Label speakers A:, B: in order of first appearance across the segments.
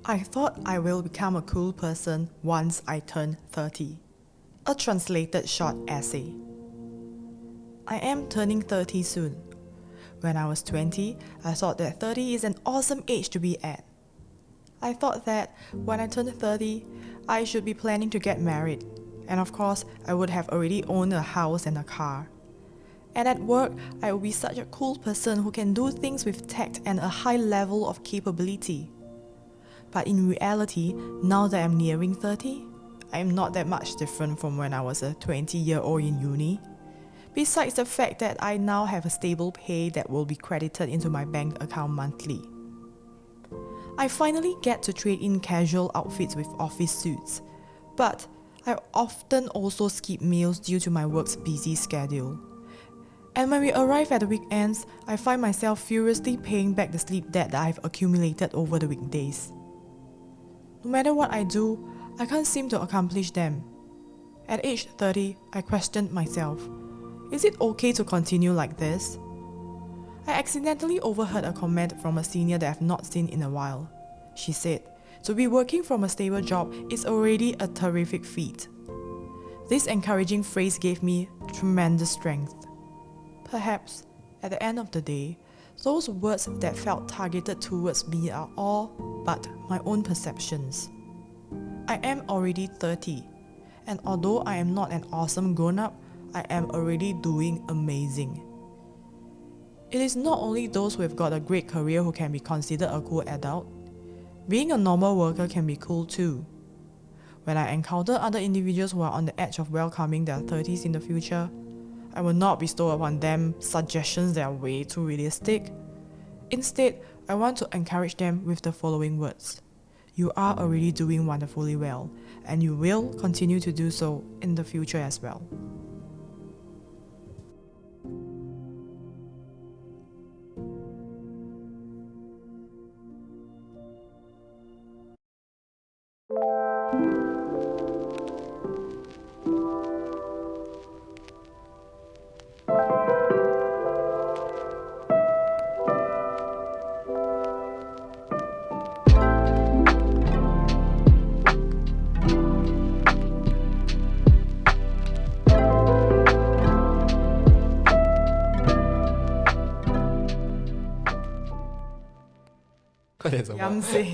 A: I thought I will become a cool person once I turn 30. A translated short essay. I am turning 30 soon. When I was 20, I thought that 30 is an awesome age to be at. I thought that when I turned 30, I should be planning to get married. And of course, I would have already owned a house and a car. And at work, I would be such a cool person who can do things with tact and a high level of capability. But in reality, now that I'm nearing 30, I am not that much different from when I was a 20-year-old in uni. Besides the fact that I now have a stable pay that will be credited into my bank account monthly. I finally get to trade in casual outfits with office suits, but I often also skip meals due to my work's busy schedule. And when we arrive at the weekends, I find myself furiously paying back the sleep debt that I've accumulated over the weekdays. No matter what I do, I can't seem to accomplish them. At age 30, I questioned myself. Is it okay to continue like this? I accidentally overheard a comment from a senior that I've not seen in a while. She said, to be working from a stable job is already a terrific feat. This encouraging phrase gave me tremendous strength. Perhaps, at the end of the day, those words that felt targeted towards me are all but my own perceptions. I am already 30, and although I am not an awesome grown-up, I am already doing amazing. It is not only those who have got a great career who can be considered a cool adult. Being a normal worker can be cool too. When I encounter other individuals who are on the edge of welcoming their 30s in the future, I will not bestow upon them suggestions that are way too realistic. Instead, I want to encourage them with the following words. You are already doing wonderfully well, and you will continue to do so in the future as well.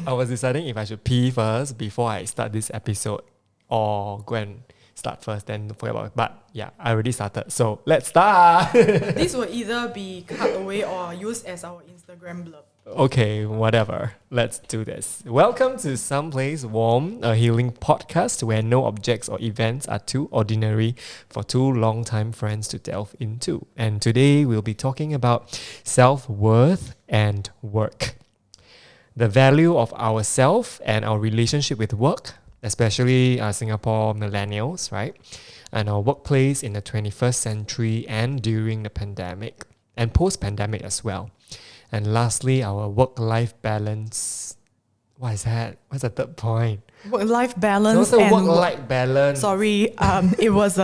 B: I was deciding if I should pee first before I start this episode or go and start first, then forget about it. But yeah, I already started. So let's start.
A: This will either be cut away or used as our Instagram blurb.
B: Okay, whatever. Let's do this. Welcome to Someplace Warm, a healing podcast where no objects or events are too ordinary for two longtime friends to delve into. And today we'll be talking about self-worth and work. The value of ourself and our relationship with work, especially Singapore millennials, right? And our workplace in the 21st century and during the pandemic and post-pandemic as well. And lastly, our work-life balance. What is that? What's the third point?
A: Work-life balance.
B: Also work-life balance.
A: Sorry, I was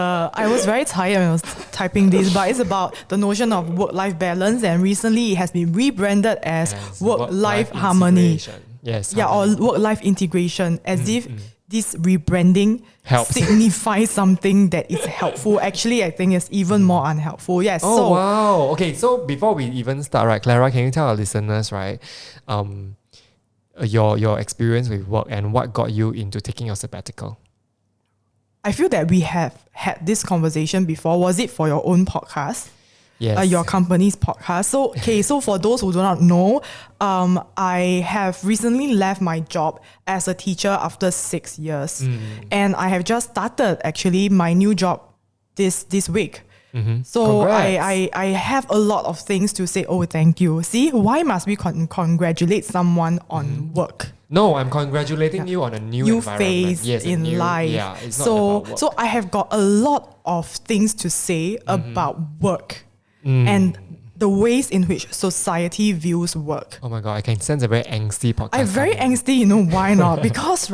A: very tired when I was typing this, but it's about the notion of work-life balance, and recently it has been rebranded as work-life harmony.
B: Yes.
A: Yeah,
B: harmony.
A: or work-life integration, as if this rebranding
B: helps.
A: Signifies something that is helpful. Actually, I think it's even more unhelpful. Yes.
B: Oh, wow. Okay, so before we even start, right, Clara, can you tell our listeners, right, your experience with work and what got you into taking your sabbatical?
A: I feel that we have had this conversation before. Was it for your own podcast?
B: Yes.
A: Your company's podcast. So for those who do not know, I have recently left my job as a teacher after 6 years. And I have just started actually my new job this week. So I have a lot of things to say. Oh, thank you. See, why must we congratulate someone on work?
B: No, I'm congratulating you on a new
A: phase in life.
B: Yeah, it's not about work.
A: So I have got a lot of things to say about work and the ways in which society views work.
B: Oh my god, I can sense a very angsty podcast.
A: I'm very angsty, you know why not? Because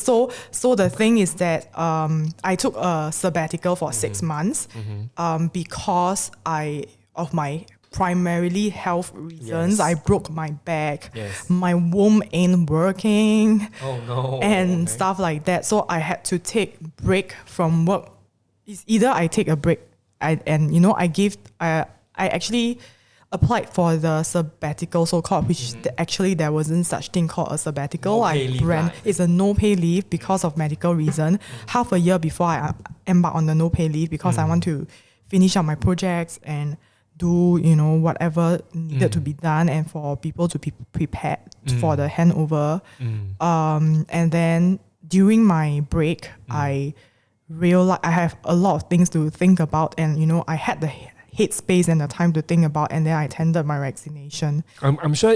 A: so the thing is that I took a sabbatical for 6 months because of my primarily health reasons.
B: Yes.
A: I broke my back.
B: Yes.
A: My womb ain't working.
B: Oh no.
A: And
B: Okay.
A: stuff like that. So I had to take break from work. It's either I take a break I actually applied for the sabbatical so-called, which actually there wasn't such thing called a sabbatical.
B: No pay leave, right?
A: It's a no pay leave because of medical reason. Half a year before I embark on the no pay leave because I want to finish up my projects and do, whatever needed to be done and for people to be prepared for the handover. And then during my break, I realized I have a lot of things to think about and, I had the headspace and the time to think about, and then I tendered my resignation.
B: I'm sure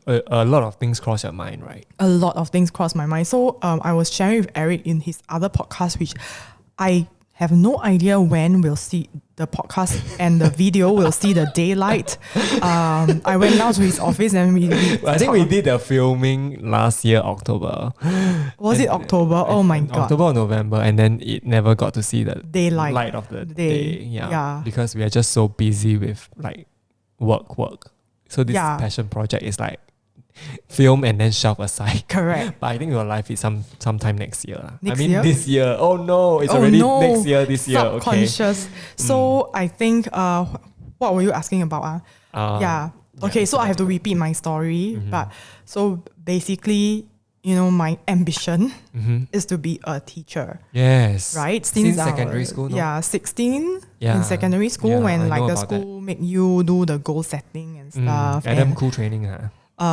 B: a lot of things cross your mind, right?
A: A lot of things crossed my mind. So I was sharing with Eric in his other podcast, which I have no idea when we'll see the podcast and the video will see the daylight. I went down to his office and
B: I think we did the filming last year, October.
A: Was it October? Oh my God.
B: October or November, and then it never got to see the
A: Daylight.
B: light of the
A: Day.
B: day. Yeah.
A: Yeah.
B: Because we are just so busy with like work. So this
A: Yeah.
B: passion project is like film and then shelf aside.
A: Correct.
B: But I think your life is sometime next year.
A: Next year?
B: This year. Oh no, it's already next year, this year. Okay.
A: Subconscious. So I think, what were you asking about? Yeah. Okay, so I have to repeat my story. But so basically, my ambition is to be a teacher.
B: Yes.
A: Right?
B: Since secondary school, no?
A: Yeah, 16
B: Yeah.
A: in secondary school
B: Yeah, I
A: when
B: know
A: like the
B: about that.
A: school make you do the goal setting and stuff.
B: Adam
A: and,
B: cool training, huh?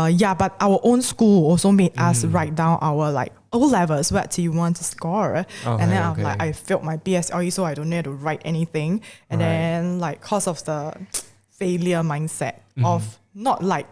A: yeah, but our own school also made us write down our like O levels. What do you want to score? And then
B: Okay.
A: I failed my PSLE, so I don't need to write anything. And
B: Right.
A: then like cause of the failure mindset of not like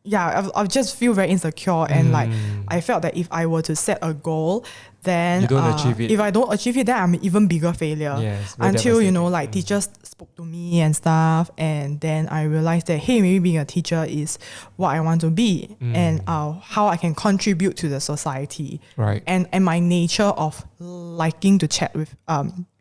A: I just feel very insecure and like I felt that if I were to set a goal, then
B: You don't achieve it.
A: if I don't achieve it, then I'm an even bigger failure.
B: Yes, very
A: Until
B: devastating.
A: like teachers spoke to me and stuff, and then I realized that hey, maybe being a teacher is what I want to be, and how I can contribute to the society.
B: Right.
A: And my nature of liking to chat with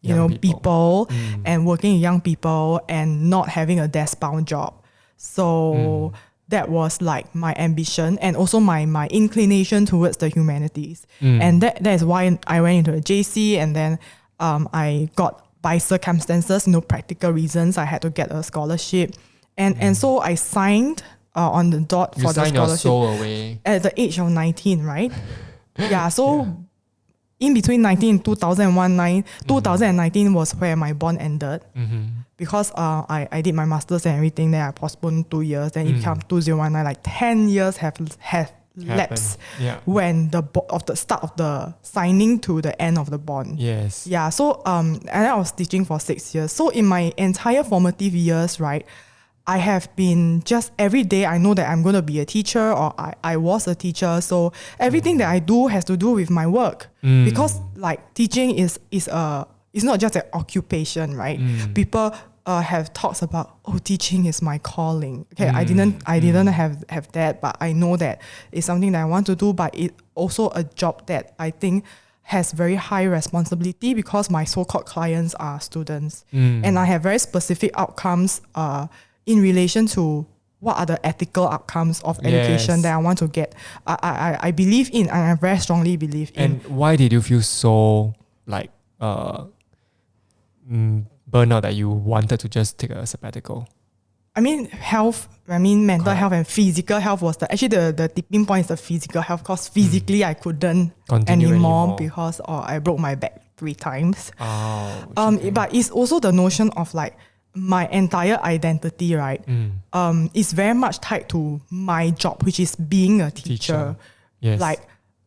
B: Young
A: people and working with young people and not having a desk bound job. So that was like my ambition and also my inclination towards the humanities. And that is why I went into a JC, and then I got by circumstances, practical reasons, I had to get a scholarship. And so I signed on the dot
B: You
A: for the
B: sign your
A: scholarship
B: soul away.
A: at the age of 19, right? Yeah, so in between 19 and 2019 was where my bond ended. Because I did my master's and everything, then I postponed 2 years, then it became 2019, like 10 years have lapsed
B: Yeah.
A: when the start of the signing to the end of the bond.
B: Yes.
A: Yeah, so and I was teaching for 6 years. So in my entire formative years, right, I have been just every day I know that I'm going to be a teacher or I was a teacher. So everything that I do has to do with my work. Because like teaching is it's not just an occupation, right? People have talks about, teaching is my calling. Okay, I didn't have that, but I know that it's something that I want to do, but it's also a job that I think has very high responsibility because my so-called clients are students. And I have very specific outcomes in relation to what are the ethical outcomes of education
B: Yes.
A: that I want to get. I believe in, and I very strongly believe in.
B: And why did you feel so like burnout that you wanted to just take a sabbatical?
A: I mean, mental health and physical health was the tipping point is the physical health, because physically I couldn't
B: Continue
A: anymore because I broke my back 3 times. But it's also the notion of like my entire identity, right? Is very much tied to my job, which is being a teacher.
B: Yes.
A: Like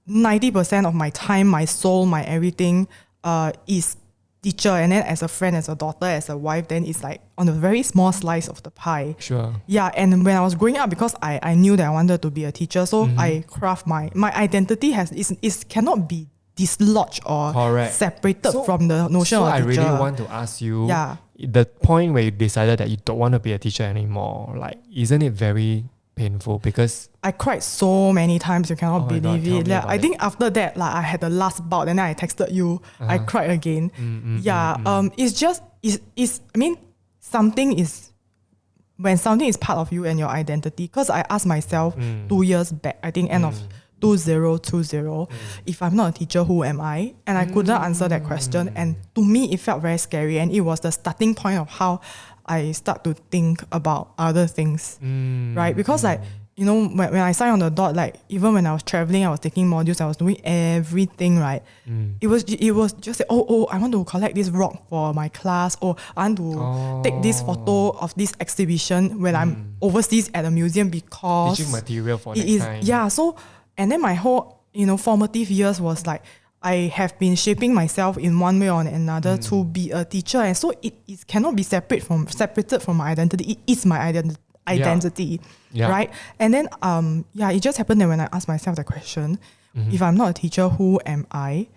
A: 90% of my time, my soul, my everything is teacher, and then as a friend, as a daughter, as a wife, then it's like on a very small slice of the pie.
B: Sure.
A: Yeah, and when I was growing up, because I knew that I wanted to be a teacher, so I craft my identity is cannot be dislodged or
B: Correct.
A: separated from the notion
B: So
A: of
B: I
A: teacher.
B: really want to ask you,
A: Yeah.
B: the point where you decided that you don't want to be a teacher anymore, like, isn't it very painful? Because
A: I cried so many times, you cannot
B: Oh my God,
A: believe
B: tell
A: it.
B: me
A: Like,
B: about
A: I
B: it.
A: think after that, like I had the last bout, and then I texted you. I cried again. It's just, it's I mean, something is when something is part of you and your identity, because I asked myself 2 years back, I think end of 2020, if I'm not a teacher, who am I? And I couldn't answer that question. And to me, it felt very scary. And it was the starting point of how I start to think about other things, right? Because like, you know, when I signed on the dot, like even when I was traveling, I was taking modules, I was doing everything, right? It was just I want to collect this rock for my class, or I want to take this photo of this exhibition when I'm overseas at a museum, because
B: teaching material for
A: it
B: next
A: is
B: time.
A: yeah. So and then my whole, you know, formative years was like I have been shaping myself in one way or another to be a teacher, and so it cannot be separated from my identity. It is my identity.
B: Yeah.
A: Right? And then it just happened that when I asked myself the question, if I'm not a teacher, who am I?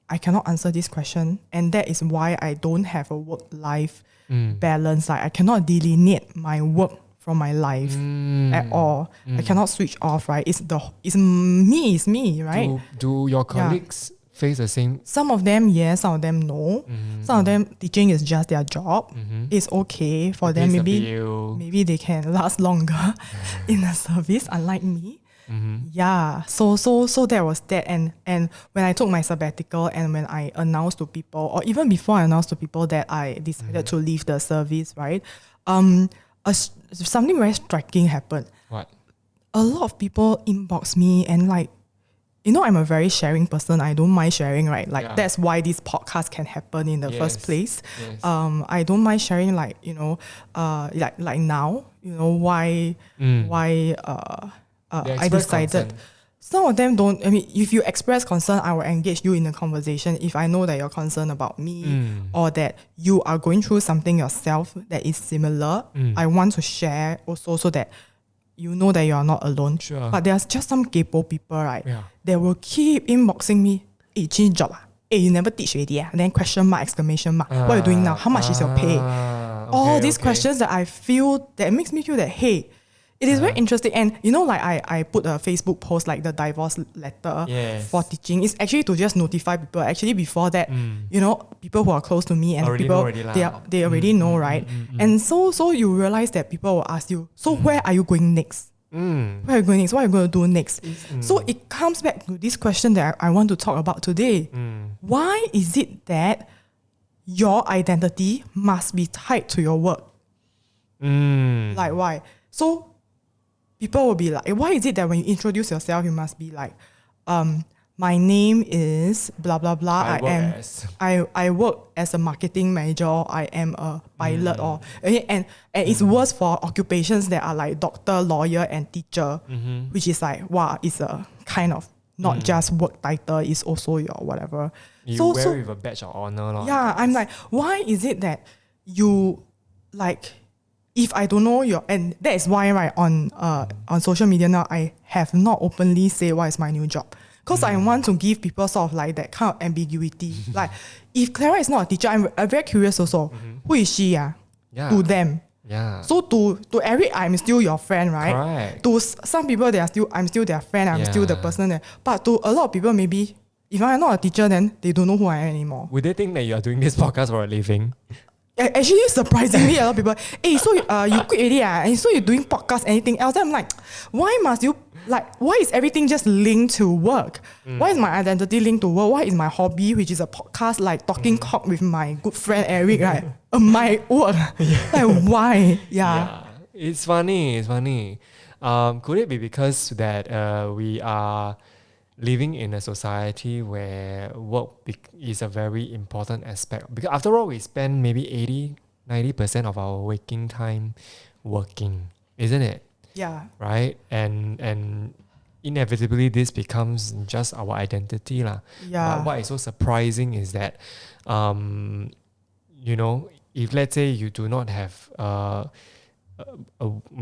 A: I cannot answer this question. And that is why I don't have a work-life balance. Like I cannot delineate my work from my life at all. I cannot switch off, right? It's me, right?
B: Do your colleagues face the same?
A: Some of them, yes. Some of them, no. Some of them, teaching is just their job. It's okay for them. Maybe they can last longer in the service, unlike me. Yeah. So that was that. And when I took my sabbatical, and when I announced to people, or even before I announced to people that I decided to leave the service, right? Something very striking happened.
B: What?
A: A lot of people inbox me, and like, you know, I'm a very sharing person. I don't mind sharing, right? Like that's why this podcast can happen in the first place.
B: Yes.
A: I don't mind sharing, like, you know, like now, you know, why I decided.
B: Concern.
A: Some of them don't. I mean, if you express concern, I will engage you in a conversation. If I know that you're concerned about me, or that you are going through something yourself that is similar, I want to share also, so that you know that you are not alone.
B: Sure.
A: But there's just some kaypoh people, right?
B: Yeah.
A: They will keep inboxing me. Hey, change job ah? Hey, you never teach already ah? And then question mark, exclamation mark. What are you doing now? How much is your pay? All these questions that I feel, that makes me feel that, hey, it is very interesting. And you know, like I put a Facebook post, like the divorce letter for teaching. It's actually to just notify people. Actually, before that, you know, people who are close to me and
B: already
A: people,
B: know
A: they already know, right? And so you realize that people will ask you, so where are you going next? Where are you going next? What are you going to do next? So it comes back to this question that I want to talk about today. Why is it that your identity must be tied to your work? Like why? So people will be like, why is it that when you introduce yourself, you must be like, my name is blah, blah, blah. I work as a marketing manager, or I am a pilot, or and it's worse for occupations that are like doctor, lawyer, and teacher, which is like, wow, it's a kind of not just work title, it's also your whatever.
B: You wear with a badge of honor.
A: Yeah, I'm like, why is it that you like, if I don't know your, and that is why, right, on social media now, I have not openly say what is my new job, because I want to give people sort of like that kind of ambiguity. Like, if Clara is not a teacher, I'm very curious also. Who is she? To them.
B: Yeah.
A: So to Eric, I'm still your friend, right?
B: Correct.
A: To some people, I'm still their friend. I'm still the person there. But to a lot of people, maybe if I'm not a teacher, then they don't know who I am anymore.
B: Would they think that you are doing this podcast for a living?
A: Actually, surprisingly, a lot of people, hey, so you quit already, and so you're doing podcast, anything else? I'm like, why must you, like, why is everything just linked to work? Why is my identity linked to work? Why is my hobby, which is a podcast, like talking cock with my good friend Eric, right? My work? Like, why? Yeah.
B: It's funny. Could it be because that we are living in a society where work is a very important aspect? Because after all, we spend maybe 80-90% of our waking time working, isn't it?
A: Yeah.
B: Right? And inevitably this becomes just our identity lah.
A: Yeah.
B: But what is so surprising is that you know, if let's say you do not have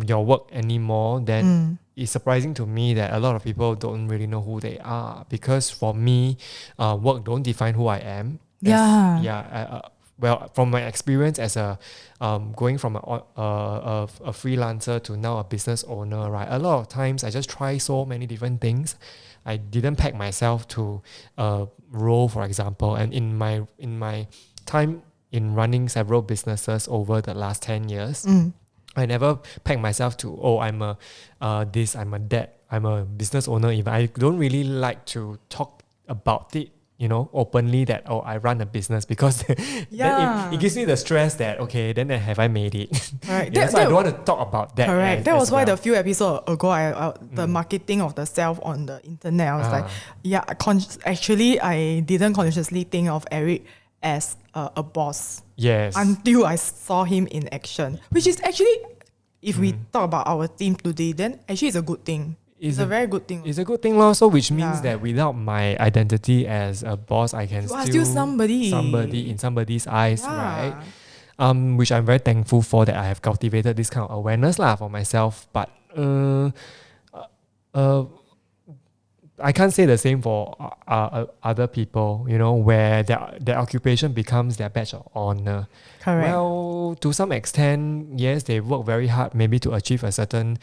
B: your work anymore, then it's surprising to me that a lot of people don't really know who they are, because for me, work don't define who I am. Well, from my experience as a going from a freelancer to now a business owner, right? A lot of times I just try so many different things. I didn't pack myself to a role, for example, and in my time in running several businesses over the last 10 years. I never peg myself to, oh, I'm a this, I'm a that, I'm a business owner. Even I don't really like to talk about it, openly, that, oh, I run a business, because then it gives me the stress that, okay, then have I made it?
A: Right.
B: So I don't want to talk about that.
A: Correct. That was why
B: well.
A: the few episodes ago, the marketing of the self on the internet, I was like, actually, I didn't consciously think of Eric as a boss.
B: Yes.
A: Until I saw him in action, which is actually, if we talk about our theme today, then actually it's a good thing. It's a very good thing.
B: It's a good thing also, which means that without my identity as a boss, I can still somebody in somebody's eyes, right? Which I'm very thankful for, that I have cultivated this kind of awareness for myself. But I can't say the same for other people, where their occupation becomes their badge of honor.
A: Correct.
B: Well, to some extent, yes, they work very hard maybe to achieve a certain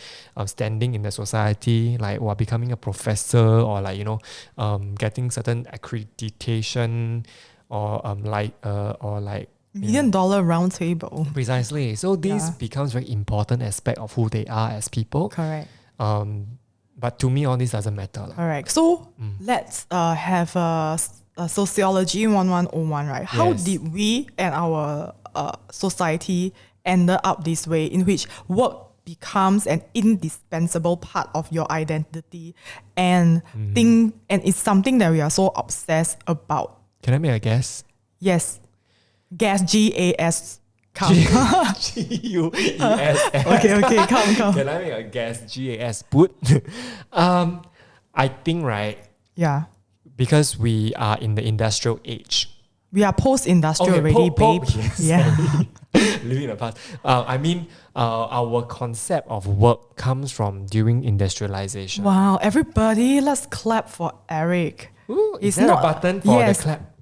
B: standing in the society, like becoming a professor, or getting certain accreditation, or
A: $1 million round table.
B: Precisely. So this becomes very important aspect of who they are as people.
A: Correct.
B: But to me, all this doesn't matter.
A: Correct. So let's have a sociology 1101, right? How did we and our society ended up this way, in which work becomes an indispensable part of your identity, and it's something that we are so obsessed about?
B: Can I make a guess?
A: Yes. Gas, GAS. Come.
B: GUES.
A: Okay, come.
B: Can I make a guess? GAS. Put. I think, right?
A: Yeah.
B: Because we are in the industrial age.
A: We are post-industrial already, babe.
B: Yes,
A: yeah.
B: Living in the past. Our concept of work comes from during industrialization.
A: Wow, everybody, let's clap for Eric.
B: Ooh, is there a button for the clap?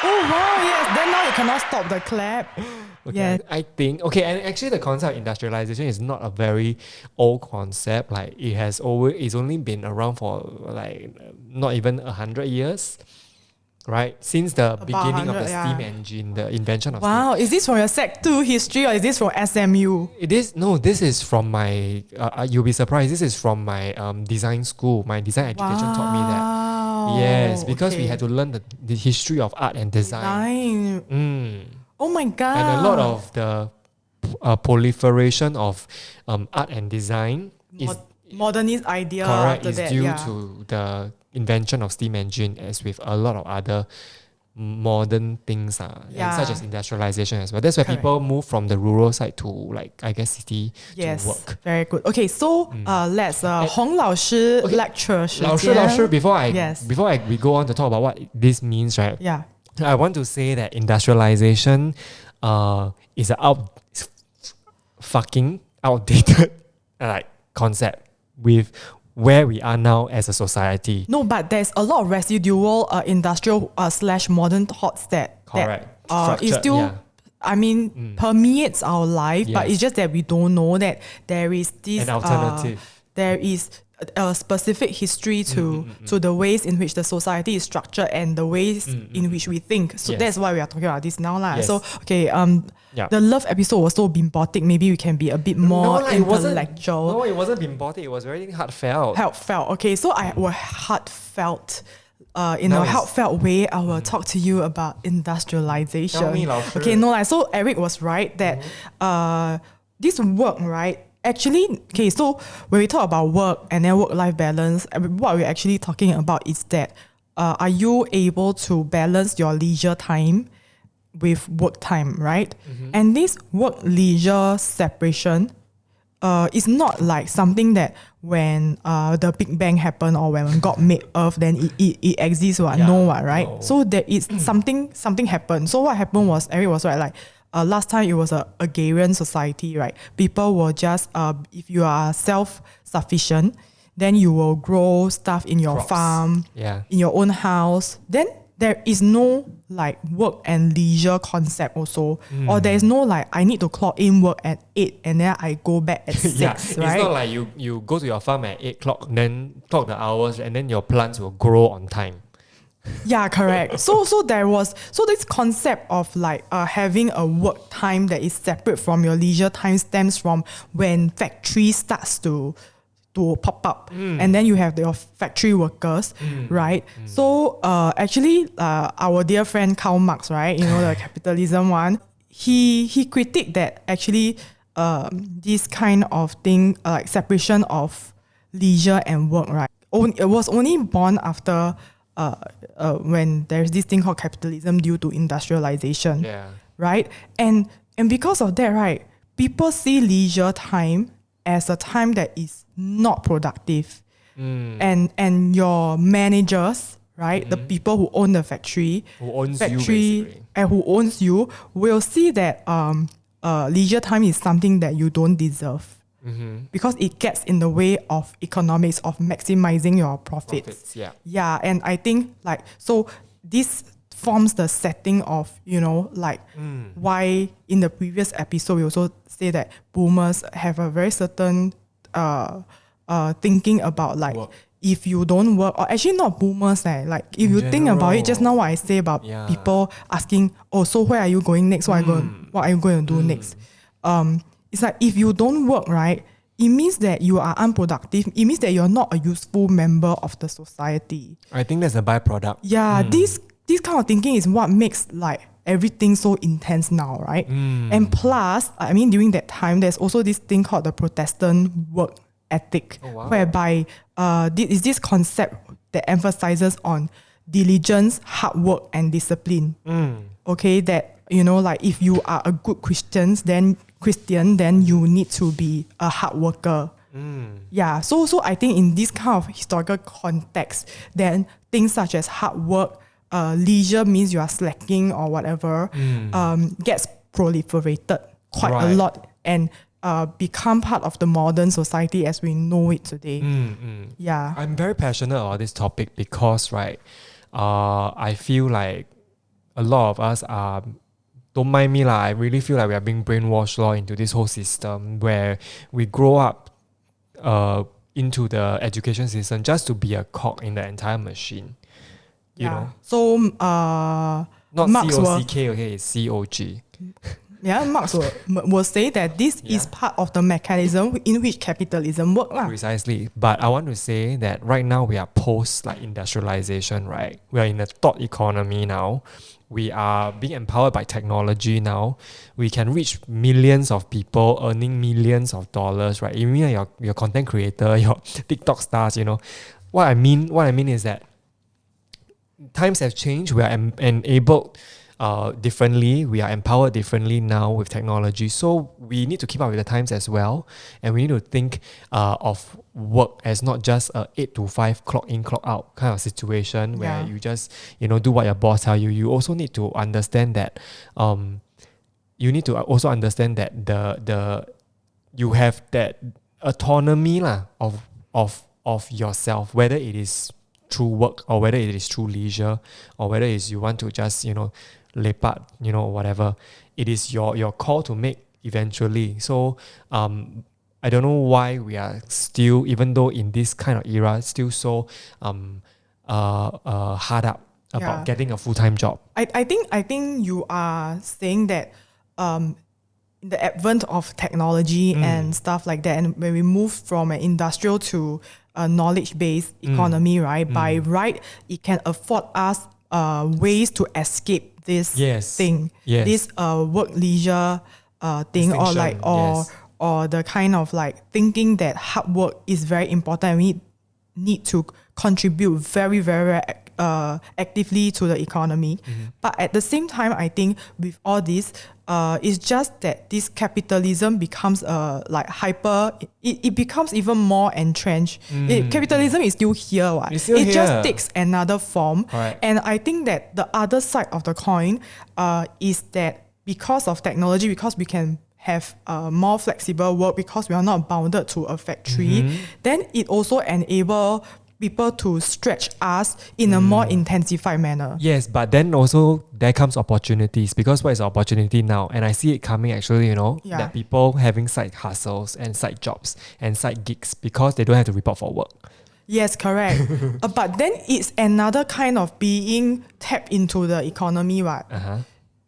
A: Oh wow, yes. Then now you cannot stop the clap.
B: Okay,
A: Yeah.
B: I think, and actually the concept of industrialization is not a very old concept. Like, it's only been around for not even 100 years, right? Since the beginning of the steam engine, the invention of steam.
A: Wow, is this from your Sec 2 history, or is this from SMU?
B: This is from my, you'll be surprised, this is from my design school. My design education taught me that. Yes, because we had to learn the history of art and design.
A: Oh my god.
B: And a lot of the proliferation of art and design is
A: modernist idea.
B: Correct, is due to the invention of steam engine, as with a lot of other modern things, such as industrialization as well. That's where people move from the rural side to city to work.
A: Very good. Okay, so let's Hong 老师 lecture 时间。
B: 老师 before we go on to talk about what this means, right?
A: Yeah.
B: I want to say that industrialization is a fucking outdated concept with where we are now as a society.
A: No, but there's a lot of residual industrial / modern thoughts that is still, permeates our life, but it's just that we don't know that there is this
B: an alternative.
A: There is a specific history to the ways in which the society is structured and the ways in which we think. So that's why we are talking about this now.
B: Yes.
A: So, the love episode was so bimbotic. Maybe we can be a bit more intellectual.
B: No, it wasn't bimbotic. It was very heartfelt.
A: Heartfelt. Okay, so I was heartfelt. In a heartfelt way, I will talk to you about industrialization.
B: Tell me, 老师.
A: Okay, so Eric was right that this work, right? Actually, okay, so when we talk about work and then work-life balance, what we're actually talking about is that are you able to balance your leisure time with work time, right? And this work-leisure separation is not like something that when the Big Bang happened or when God made Earth, then it exists, right? No. So there is something happened. So what happened was, Eric was right, last time it was a agrarian society, right? People were just, if you are self-sufficient, then you will grow stuff in your farm, in your own house. Then there is no work and leisure concept also. Or there is no I need to clock in work at 8 and then I go back at 6, right?
B: It's not like you go to your farm at 8 o'clock, then clock the hours, and then your plants will grow on time.
A: Yeah, correct. So there was this concept of like having a work time that is separate from your leisure time stems from when factory starts to pop up, and then you have your factory workers, right? So actually, our dear friend Karl Marx, right? You know, the capitalism one. He critiqued that actually this kind of thing, like separation of leisure and work, right? It was only born after when there's this thing called capitalism due to industrialization,
B: Yeah.
A: right? And because of that, right, people see leisure time as a time that is not productive, and your managers, right, the people who own the factory,
B: Who owns you, basically.
A: and who owns you, will see that leisure time is something that you don't deserve. Because it gets in the way of economics, of maximizing your profits.
B: Yeah.
A: Yeah, and I think like, so this forms the setting of, you know, like why in the previous episode we also say that boomers have a very certain thinking about like,
B: Work.
A: if you don't work, or actually not boomers, like if you think about it, just now what I say about people asking, oh, so where are you going next? What are you going to do next? It's like if you don't work, right, it means that you are unproductive. It means that you're not a useful member of the society.
B: I think that's a byproduct.
A: Yeah, this kind of thinking is what makes like everything so intense now, right? And plus, I mean, during that time, there's also this thing called the Protestant work ethic, whereby this concept that emphasizes on diligence, hard work, and discipline. Okay, that, you know, like if you are a good Christian, then you need to be a hard worker. Yeah, so I think in this kind of historical context, then things such as hard work, leisure means you are slacking or whatever, gets proliferated quite a lot and become part of the modern society as we know it today. Yeah,
B: I'm very passionate about this topic because, right, I feel like a lot of us are, don't mind me lah, I really feel like we are being brainwashed into this whole system where we grow up into the education system just to be a cog in the entire machine. You know?
A: So
B: not
A: Marx
B: C-O-C-K, okay, it's C-O-G.
A: Marx will say that this is part of the mechanism in which capitalism works.
B: Precisely. But I want to say that right now we are post like industrialization, right? We are in a thought economy now. We are being empowered by technology now. We can reach millions of people earning millions of dollars, right? Even your content creator, your TikTok stars, you know. What I mean is that times have changed. We are enabled differently. We are empowered differently now with technology. So we need to keep up with the times as well. And we need to think of work as not just a 8 to 5 clock in, clock out kind of situation where you just, you know, do what your boss tell you. You also need to understand that you have that autonomy of yourself, whether it is through work or whether it is through leisure or whether it is you want to just, you know, lepak, you know, whatever. It is your call to make eventually. So I don't know why we are still, even though in this kind of era, still so hard up about getting a full-time job.
A: I think you are saying that in the advent of technology and stuff like that, and when we move from an industrial to a knowledge-based economy, right? By right, it can afford us ways to escape this thing, this work leisure thing, or like or the kind of like thinking that hard work is very important and we need to contribute very, very actively to the economy. But at the same time, I think with all this, it's just that this capitalism becomes like it becomes even more entrenched. Capitalism is still here. It just takes another form. And I think that the other side of the coin is that because of technology, because we can have more flexible work, because we are not bounded to a factory, then it also enable people to stretch us in a more intensified manner.
B: Yes, but then also there comes opportunities, because what is opportunity now? And I see it coming actually, you know, that people having side hustles and side jobs and side gigs because they don't have to report for work.
A: Yes, correct. But then it's another kind of being tapped into the economy, right?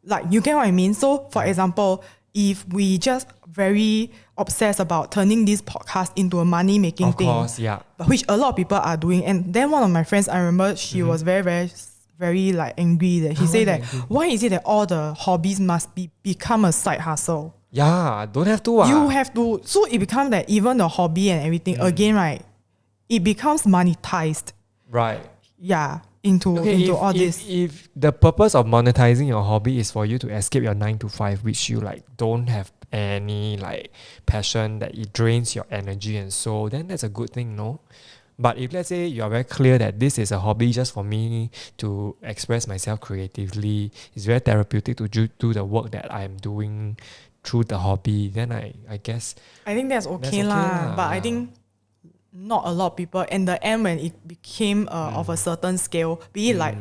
A: Like, you get what I mean? So, for example, if we just very obsessed about turning this podcast into a money-making thing,
B: Of course, yeah.
A: which a lot of people are doing. And then one of my friends, I remember she was very, very, very like angry that she
B: Why
A: said that,
B: angry?
A: why is it that all the hobbies must become a side hustle?
B: Yeah, don't have to.
A: You have to, so it becomes that even the hobby and everything, again, right, it becomes monetized.
B: Right.
A: Yeah, into all this.
B: If the purpose of monetizing your hobby is for you to escape your 9 to 5, which you like don't have any like passion, that it drains your energy and soul, then that's a good thing, no? But if let's say you are very clear that this is a hobby just for me to express myself creatively, it's very therapeutic to do the work that I'm doing through the hobby, then I guess
A: I think that's okay lah. But I think not a lot of people. And the end, when it became of a certain scale, be it like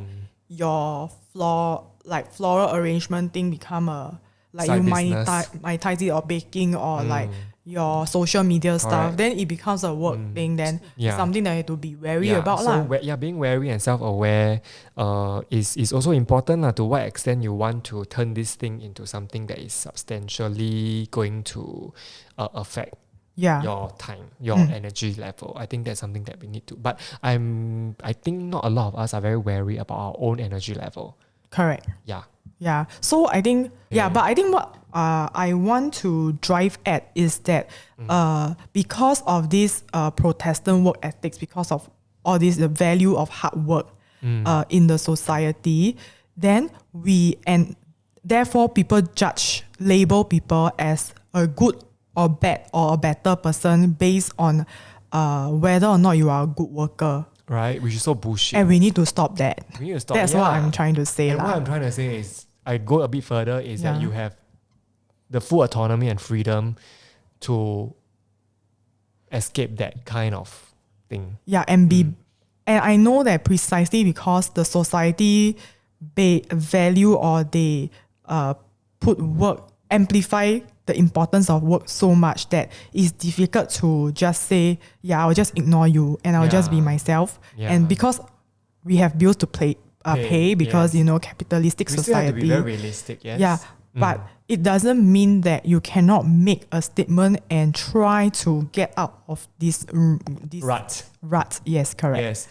A: your floral arrangement thing become a like
B: side
A: you
B: business.
A: monetize it, or baking, or like your social media stuff, then it becomes a work thing. Then it's something that you have to be wary about lah.
B: Being wary and self-aware is also important lah, to what extent you want to turn this thing into something that is substantially going to affect your time, your energy level. I think that's something that we need to. But I think not a lot of us are very wary about our own energy level.
A: Correct.
B: Yeah.
A: So I think but I think what I want to drive at is that because of this Protestant work ethics, because of all this, the value of hard work in the society, then therefore people label people as a good or bad or a better person based on whether or not you are a good worker.
B: Right, which is so bullshit.
A: And we need to stop that.
B: We need to stop.
A: That's what I'm trying to say.
B: And what I'm trying to say is, I go a bit further, is that you have the full autonomy and freedom to escape that kind of thing.
A: Yeah, and and I know that precisely because the society value, or they put work, amplify the importance of work so much that it's difficult to just say, I'll just ignore you and I'll just be myself. And because we have bills to pay because capitalistic
B: we
A: society.
B: Still have to be very realistic, yes.
A: Yeah, but it doesn't mean that you cannot make a statement and try to get out of this
B: rut.
A: Yes, correct.
B: Yes,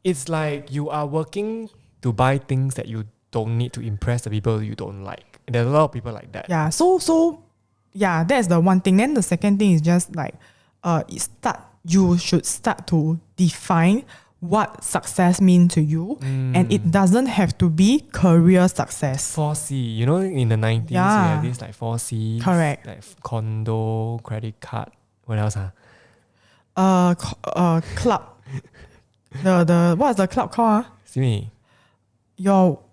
B: it's like you are working to buy things that you don't need to impress the people you don't like. There's a lot of people like that.
A: Yeah, so that's the one thing. Then the second thing is just like you should start to define what success means to you, and it doesn't have to be career success.
B: 4C, in the 90s we have this like 4C,
A: correct,
B: like condo, credit card. What else?
A: Club. the what's the club called?
B: See,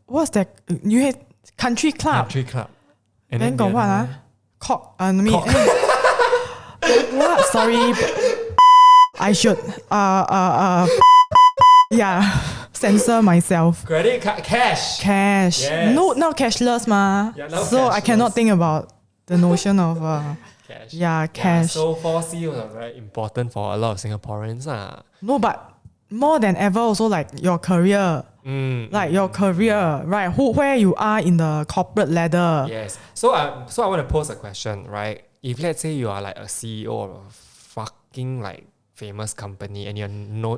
A: what's that? You had country club.
B: Country club. And
A: then got what? Cock. What? Sorry. I should censor myself.
B: Credit card, cash.
A: Yes. No, not cashless ma. So I cannot think about the notion of
B: cash.
A: Cash.
B: So 4C was very important for a lot of Singaporeans.
A: No, but more than ever also like your career. Your career, right? Where you are in the corporate ladder.
B: Yes. So I want to pose a question, right? If let's say you are like a CEO of a fucking like famous company and you're known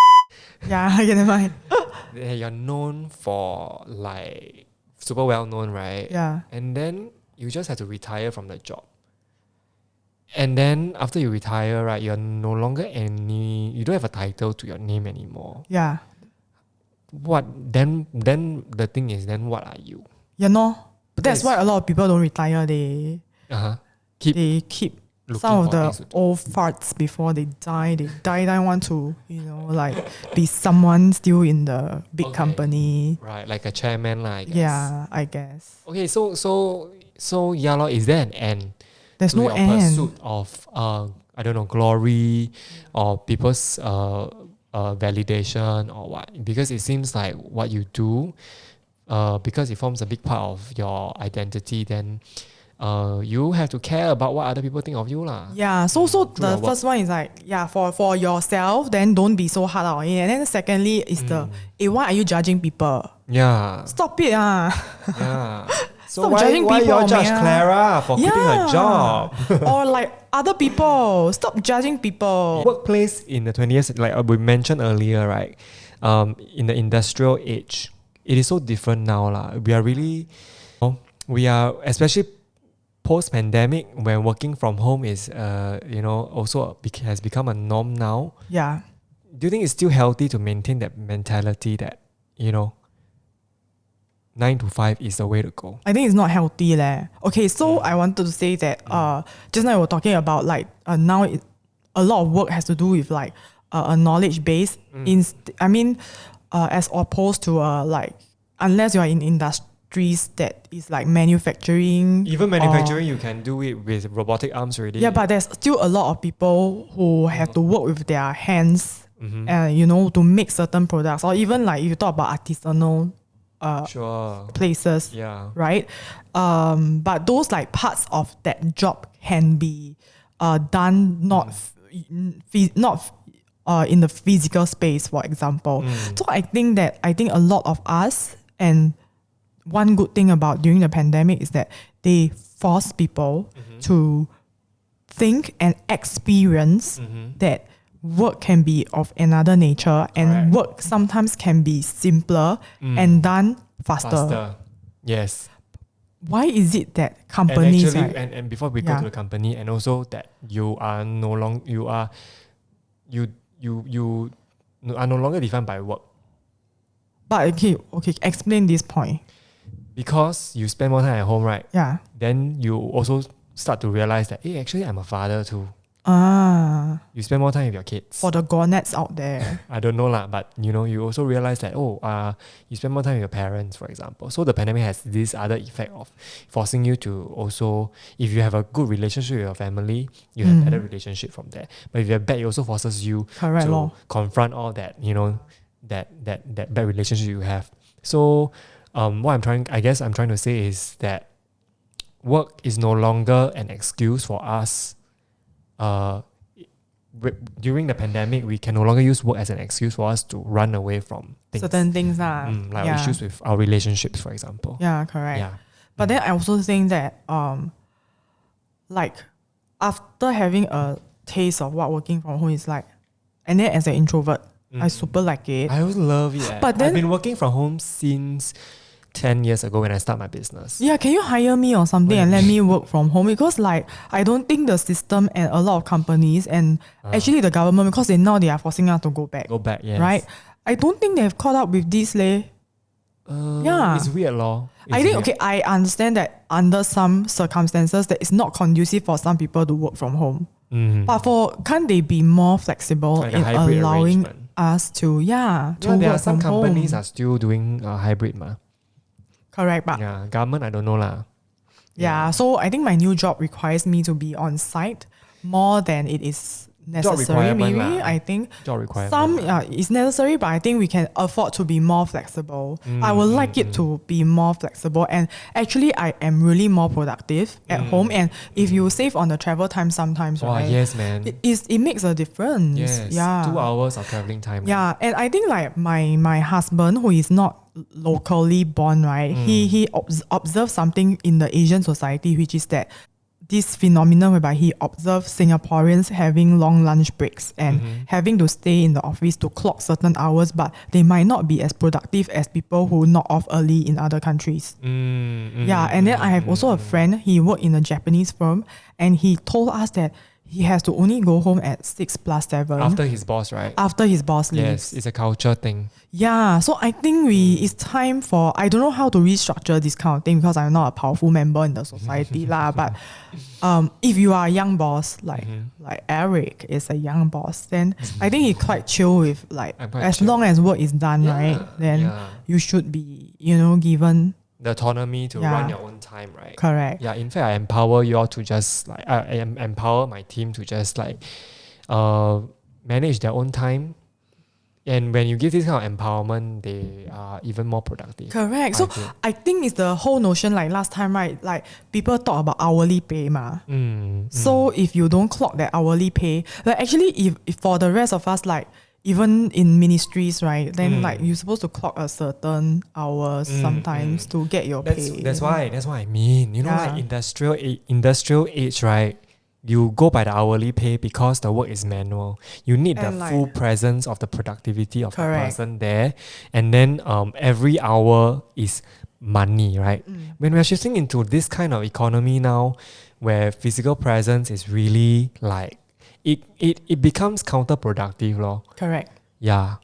A: never mind.
B: You're known for like super well known, right?
A: Yeah.
B: And then you just have to retire from the job. And then after you retire, right, you're no longer you don't have a title to your name anymore.
A: Yeah.
B: What then the thing is, then what are you?
A: But that's why a lot of people don't retire. They keep some of the old farts before they die. They die want to be someone still in the big company.
B: Right, like a chairman, I guess.
A: Yeah, I guess.
B: Okay, so is there an end?
A: There's no end.
B: Pursuit of I don't know, glory or people's validation or what? Because it seems like what you do, because it forms a big part of your identity, then you have to care about what other people think of you lah.
A: Yeah, so
B: through
A: the
B: your work.
A: first one is like, for yourself, then don't be so hard on it. And then secondly is why are you judging people?
B: Yeah.
A: Stop it.
B: Yeah. So
A: Stop
B: why
A: judging
B: you
A: people,
B: judge
A: man.
B: Clara for quitting her job?
A: Or like other people. Stop judging people.
B: Workplace in the 20th, like we mentioned earlier, right? In the industrial age, it is so different now lah. We are especially post-pandemic when working from home is also has become a norm now.
A: Yeah.
B: Do you think it's still healthy to maintain that mentality that 9 to 5 is the way to go?
A: I think it's not healthy leh. Okay, so I wanted to say that just now we were talking about like now a lot of work has to do with like a knowledge base. As opposed to like unless you are in industries that is like manufacturing.
B: Even manufacturing, you can do it with robotic arms already.
A: Yeah, but there's still a lot of people who have to work with their hands, to make certain products, or even like if you talk about artisanal places, right? But those like parts of that job can be done not in the physical space, for example. So I think a lot of us, and one good thing about during the pandemic is that they force people to think and experience that work can be of another nature, and work sometimes can be simpler and done faster.
B: Yes.
A: Why is it that companies,
B: and actually, and before we go to the company, and also that you are no longer defined by work.
A: But okay, explain this point.
B: Because you spend more time at home, right?
A: Yeah.
B: Then you also start to realize that, hey, actually I'm a father too. You spend more time with your kids.
A: For the gonads out there.
B: I don't know lah, but you also realize that you spend more time with your parents, for example. So the pandemic has this other effect of forcing you to also, if you have a good relationship with your family, you have better relationship from there. But if you're bad, it also forces you to confront all that, that bad relationship you have. So what I'm trying to say is that work is no longer an excuse for us. During the pandemic, we can no longer use work as an excuse for us to run away from things.
A: Certain things
B: issues with our relationships, for example.
A: Yeah, correct. Yeah. But then I also think that like after having a taste of what working from home is like, and then as an introvert, I super like it.
B: I also love it. But then, I've been working from home since 10 years ago when I start my business.
A: Yeah, can you hire me or something and let me work from home? Because like I don't think the system and a lot of companies and actually the government, because they are forcing us to go back.
B: Yes.
A: Right? I don't think they've caught up with this leh.
B: It's weird law.
A: I understand that under some circumstances that it's not conducive for some people to work from home. But can't they be more flexible
B: like
A: in allowing us to
B: there
A: work
B: are some
A: from home?
B: companies are still doing hybrid ma.
A: Correct, but
B: government I don't know lah.
A: So I think my new job requires me to be on site more than it is necessary. Maybe I think
B: job requirement
A: some it's necessary, but I think we can afford to be more flexible. I would like it to be more flexible, and actually I am really more productive at home. And if you save on the travel time sometimes, right?
B: Yes, man.
A: It makes a difference.
B: Yes. 2 hours of traveling time.
A: Yeah, and I think like my husband, who is not locally born, right? He observed something in the Asian society, which is that this phenomenon whereby he observed Singaporeans having long lunch breaks and having to stay in the office to clock certain hours, but they might not be as productive as people who knock off early in other countries. And then I have also a friend, he worked in a Japanese firm, and he told us that he has to only go home at 6+7.
B: After his boss, right?
A: After his boss leaves.
B: Yes, it's a culture thing.
A: Yeah, so I think it's time for, I don't know how to restructure this kind of thing because I'm not a powerful member in the society lah. But if you are a young boss, like Eric is a young boss, then I think he's quite chill with like, as long as work is done, right? Then you should be, given
B: the autonomy to run your own time, right?
A: Correct.
B: Yeah, in fact, I empower you all to just like, I empower my team to just like manage their own time And when you give this kind of empowerment, they are even more productive.
A: Correct. So I think it's the whole notion like last time, right? Like people talk about hourly pay ma. So if you don't clock that hourly pay, like actually if for the rest of us, like even in ministries, right, then like you're supposed to clock a certain hours sometimes to get your pay.
B: That's why I mean, like industrial age, right? You go by the hourly pay because the work is manual. You need the full presence of the productivity of the person there. And then every hour is money, right? When we're shifting into this kind of economy now, where physical presence is really like, it becomes counterproductive, lor.
A: Correct.
B: Yeah.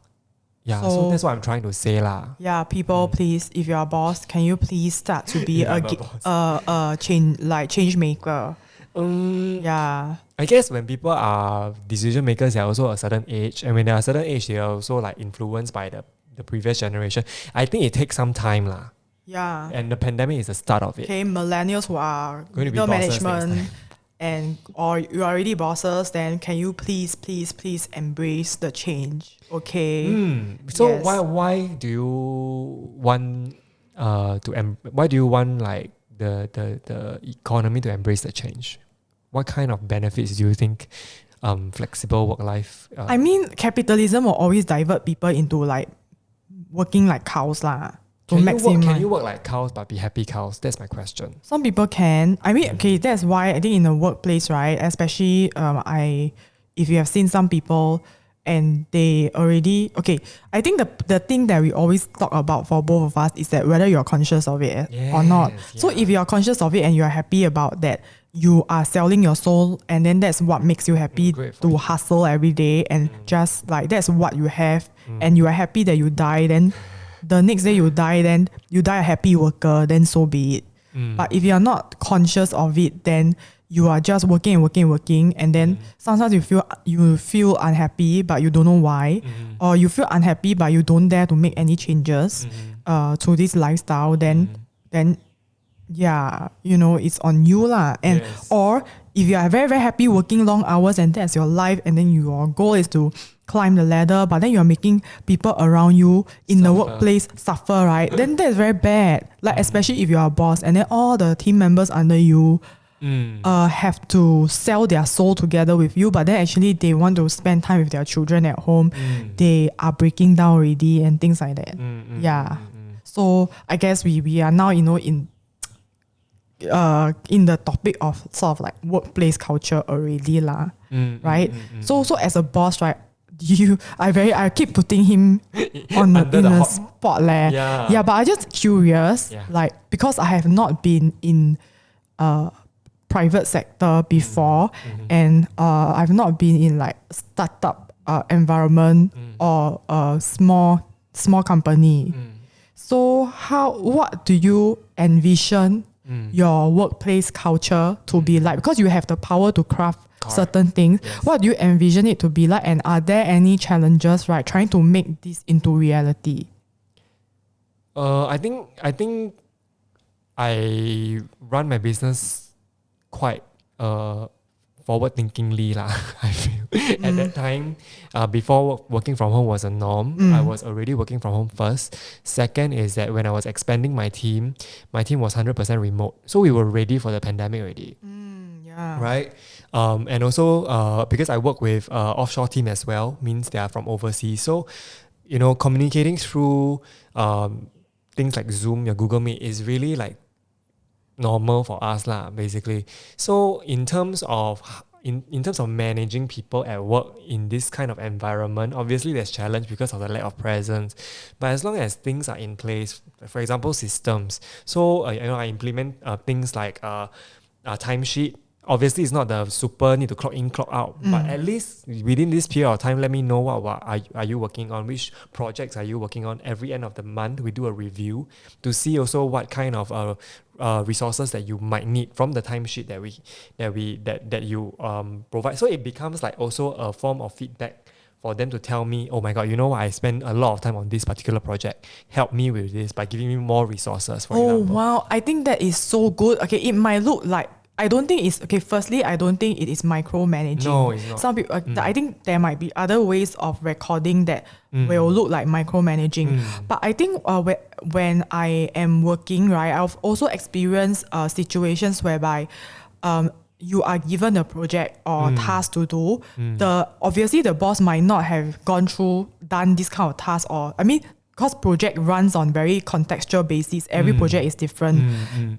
B: Yeah, so that's what I'm trying to say lah.
A: Yeah, people, please, if you're a boss, can you please start to be a change maker? Yeah.
B: I guess when people are decision makers, they're also a certain age, and when they're a certain age, they are also like influenced by the previous generation. I think it takes some time lah.
A: Yeah.
B: And the pandemic is the start of it.
A: Okay, millennials who are
B: going to be
A: management or you are already bosses, then can you please embrace the change? Okay.
B: So yes. Why do you want why do you want like the economy to embrace the change? What kind of benefits do you think flexible work life?
A: I mean, capitalism will always divert people into like working like cows lah.
B: Can you work like cows but be happy cows? That's my question.
A: Some people can. I mean, okay, that's why I think in the workplace, right? Especially if you have seen some people and they already I think the thing that we always talk about for both of us is that whether you're conscious of it or not. Yeah. So if you're conscious of it and you're happy about that, you are selling your soul, and then that's what makes you happy to hustle every day, and just like that's what you have, and you are happy that you die, then the next day you die a happy worker, then so be it. But if you're not conscious of it, then you are just working, and then sometimes you feel unhappy but you don't know why, or you feel unhappy but you don't dare to make any changes to this lifestyle, then yeah, it's on you lah. And or if you are very, very happy working long hours and that's your life, and then your goal is to climb the ladder, but then you're making people around you in the workplace suffer, right? Then that's very bad. Like especially if you're a boss and then all the team members under you have to sell their soul together with you, but then actually they want to spend time with their children at home. They are breaking down already and things like that. So I guess we are now, in the topic of sort of like workplace culture already lah, right? So as a boss, right, I keep putting him in the spot leh. Yeah, but I'm just curious, like because I have not been in private sector before, and I've not been in like startup environment or a small company. So what do you envision your workplace culture to be like? Because you have the power to craft certain things. What do you envision it to be like, and are there any challenges, right, trying to make this into reality?
B: I think I run my business quite forward-thinkingly lah. I feel at that time, before working from home was a norm, I was already working from home first. Second is that when I was expanding my team was 100% remote, so we were ready for the pandemic already. Right. And also because I work with offshore team as well, means they are from overseas. So communicating through things like Zoom, your Google Meet is really like normal for us lah, basically. So in terms of managing people at work in this kind of environment, obviously there's challenge because of the lack of presence. But as long as things are in place, for example, systems. So I implement things like timesheet. Obviously, it's not the super need to clock in, clock out, but at least within this period of time, let me know what are you working on, which projects are you working on. Every end of the month, we do a review to see also what kind of resources that you might need from the timesheet that you provide. So it becomes like also a form of feedback for them to tell me, oh my God, I spend a lot of time on this particular project. Help me with this by giving me more resources, for example.
A: Oh wow, I think that is so good. Okay, it might look like I don't think it's okay. Firstly, I don't think it is micromanaging.
B: No, it's not.
A: Some people, I think there might be other ways of recording that will look like micromanaging. But I think when I am working, right, I've also experienced situations whereby you are given a project or task to do. Obviously the boss might not have done this kind of task, or because project runs on very contextual basis, every project is different.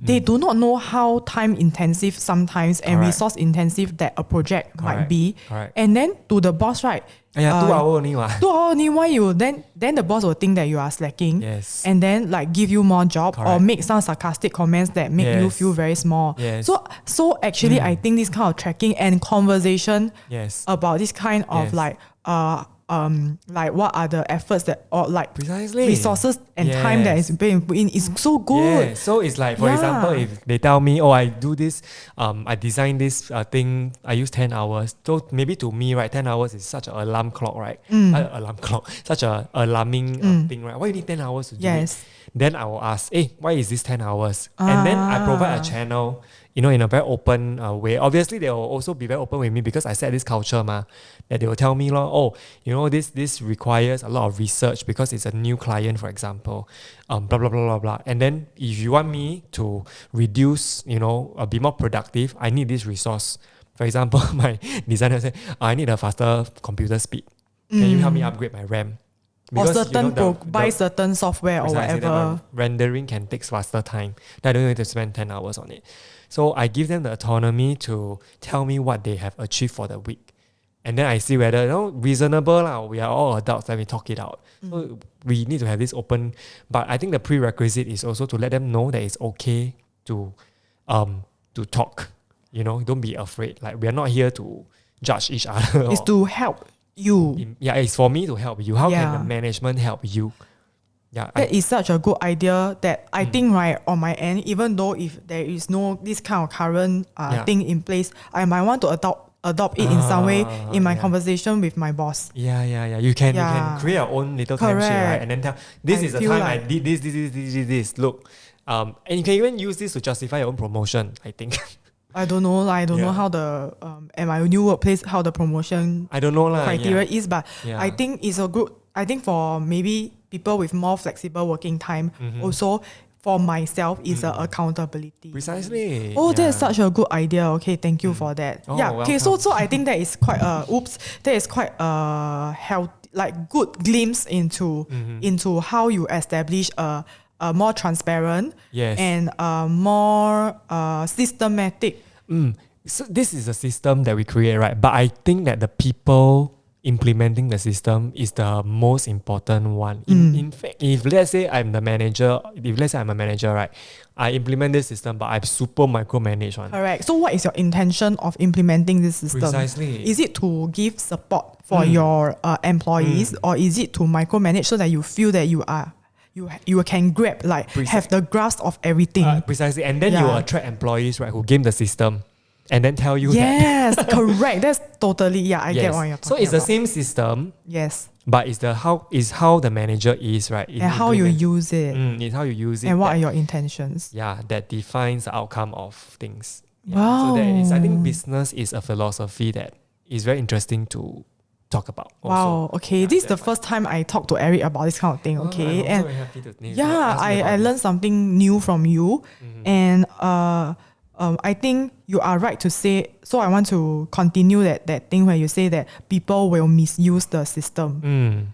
A: They do not know how time intensive sometimes and resource intensive that a project might be. And then to the boss, right?
B: 2 hours only.
A: 2 hours only, why you then the boss will think that you are slacking.
B: Yes.
A: And then like give you more job or make some sarcastic comments that make you feel very small.
B: Yes.
A: So actually I think this kind of tracking and conversation
B: Yes.
A: about this kind of like what are the efforts that, or like
B: Precisely.
A: resources and time that is being put in is so good.
B: Yeah. So it's like, for example, if they tell me, I do this, I design this thing, I use 10 hours. So maybe to me, right, 10 hours is such an alarm clock, right? Alarm clock, such a alarming thing, right? Why you need 10 hours to do it? Then I will ask, why is this 10 hours? And then I provide a channel, in a very open way. Obviously, they will also be very open with me because I set this culture, that they will tell me, this requires a lot of research because it's a new client, for example, blah, blah, blah, blah, blah. And then if you want me to reduce, be more productive, I need this resource. For example, my designer said, I need a faster computer speed. Can you help me upgrade my RAM? Because,
A: or certain buy certain software or whatever.
B: Rendering can take faster time. Then I don't need to spend 10 hours on it. So I give them the autonomy to tell me what they have achieved for the week. And then I see whether, reasonable, we are all adults, then we talk it out. So we need to have this open, but I think the prerequisite is also to let them know that it's okay to talk. Don't be afraid. Like, we are not here to judge each other.
A: It's to help you.
B: It's for me to help you. How can the management help you? Yeah,
A: that is such a good idea that I think, right, on my end, even though if there is no this kind of current thing in place, I might want to adopt it in some way in my conversation with my boss.
B: You can create your own little timesheet, right? And then tell, this is the time I did this. Look, and you can even use this to justify your own promotion, I think.
A: I don't know. I don't know how the at my new workplace how the promotion criteria is, but I think it's a good. I think for maybe people with more flexible working time, also for myself is accountability.
B: Precisely.
A: That's such a good idea. Okay, thank you for that. Okay, so I think that is quite that is quite a healthy, like good glimpse into how you establish a more transparent and more systematic.
B: So this is a system that we create, right? But I think that the people implementing the system is the most important one. In fact, if let's say I'm a manager, right, I implement this system, but I'm super micromanaged one.
A: Correct. So what is your intention of implementing this system?
B: Precisely.
A: Is it to give support for your employees, or is it to micromanage so that you feel that you can grab, have the grasp of everything?
B: Precisely. And then you attract employees, right, who game the system and then tell you that.
A: Yes, correct. That's totally, I get what you're talking about.
B: So it's the same system.
A: Yes.
B: But it's how the manager is, right?
A: And how you use it.
B: It's how you use it.
A: And what are your intentions?
B: Yeah, that defines the outcome of things.
A: Wow.
B: So I think business is a philosophy that is very interesting to talk about.
A: Wow. Okay, this is the first time I talk to Eric about this kind of thing. Okay,
B: I'm very happy to
A: I learned something new from you, and I think you are right to say. So I want to continue that thing where you say that people will misuse the system.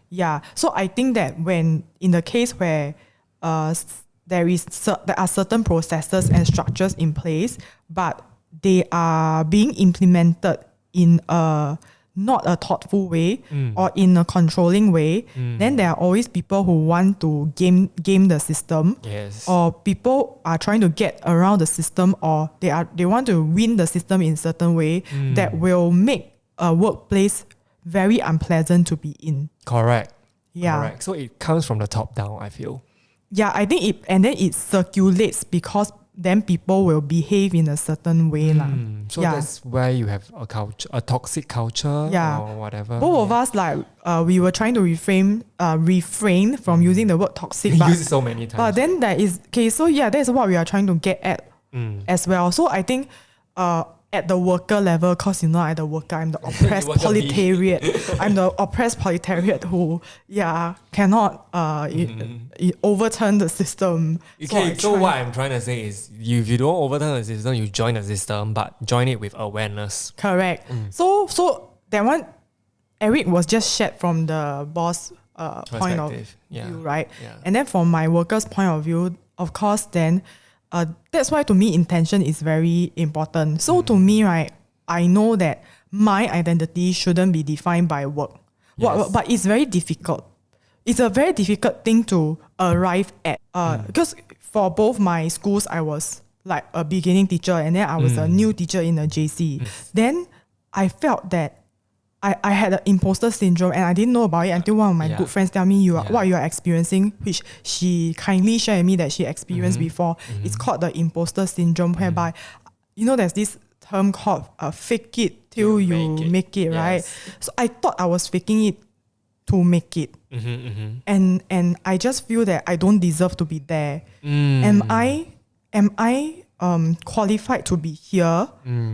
A: So I think that when in the case where there are certain processes and structures in place, but they are being implemented in a not a thoughtful way or in a controlling way, then there are always people who want to game the system, or people are trying to get around the system, or they want to win the system in a certain way that will make a workplace very unpleasant to be in.
B: Correct. So it comes from the top down, I feel.
A: I think it circulates because then people will behave in a certain way.
B: So that's where you have a toxic culture or whatever.
A: Both of us, we were trying to refrain from using the word toxic.
B: We use it so many times.
A: But then that is, okay, so that's what we are trying to get at as well. So I think at the worker level, because at the worker, I'm the oppressed proletariat. I'm the oppressed proletariat who, cannot overturn the system.
B: Okay, so what I'm trying to say is, if you don't overturn the system, you join the system, but join it with awareness.
A: Correct. So that one, Eric was just shared from the boss point of view, right?
B: Yeah.
A: And then from my worker's point of view, of course, then that's why to me intention is very important. So to me, right, I know that my identity shouldn't be defined by work.
B: Yes.
A: But it's very difficult. It's a very difficult thing to arrive at. Because for both my schools, I was like a beginning teacher and then I was a new teacher in a JC. Then I felt that I had an imposter syndrome and I didn't know about it until one of my good friends tell me what you are experiencing, which she kindly shared with me that she experienced before. It's called the imposter syndrome, whereby, there's this term called fake it till you make it, right? So I thought I was faking it to make it. And I just feel that I don't deserve to be there. Am I qualified to be here?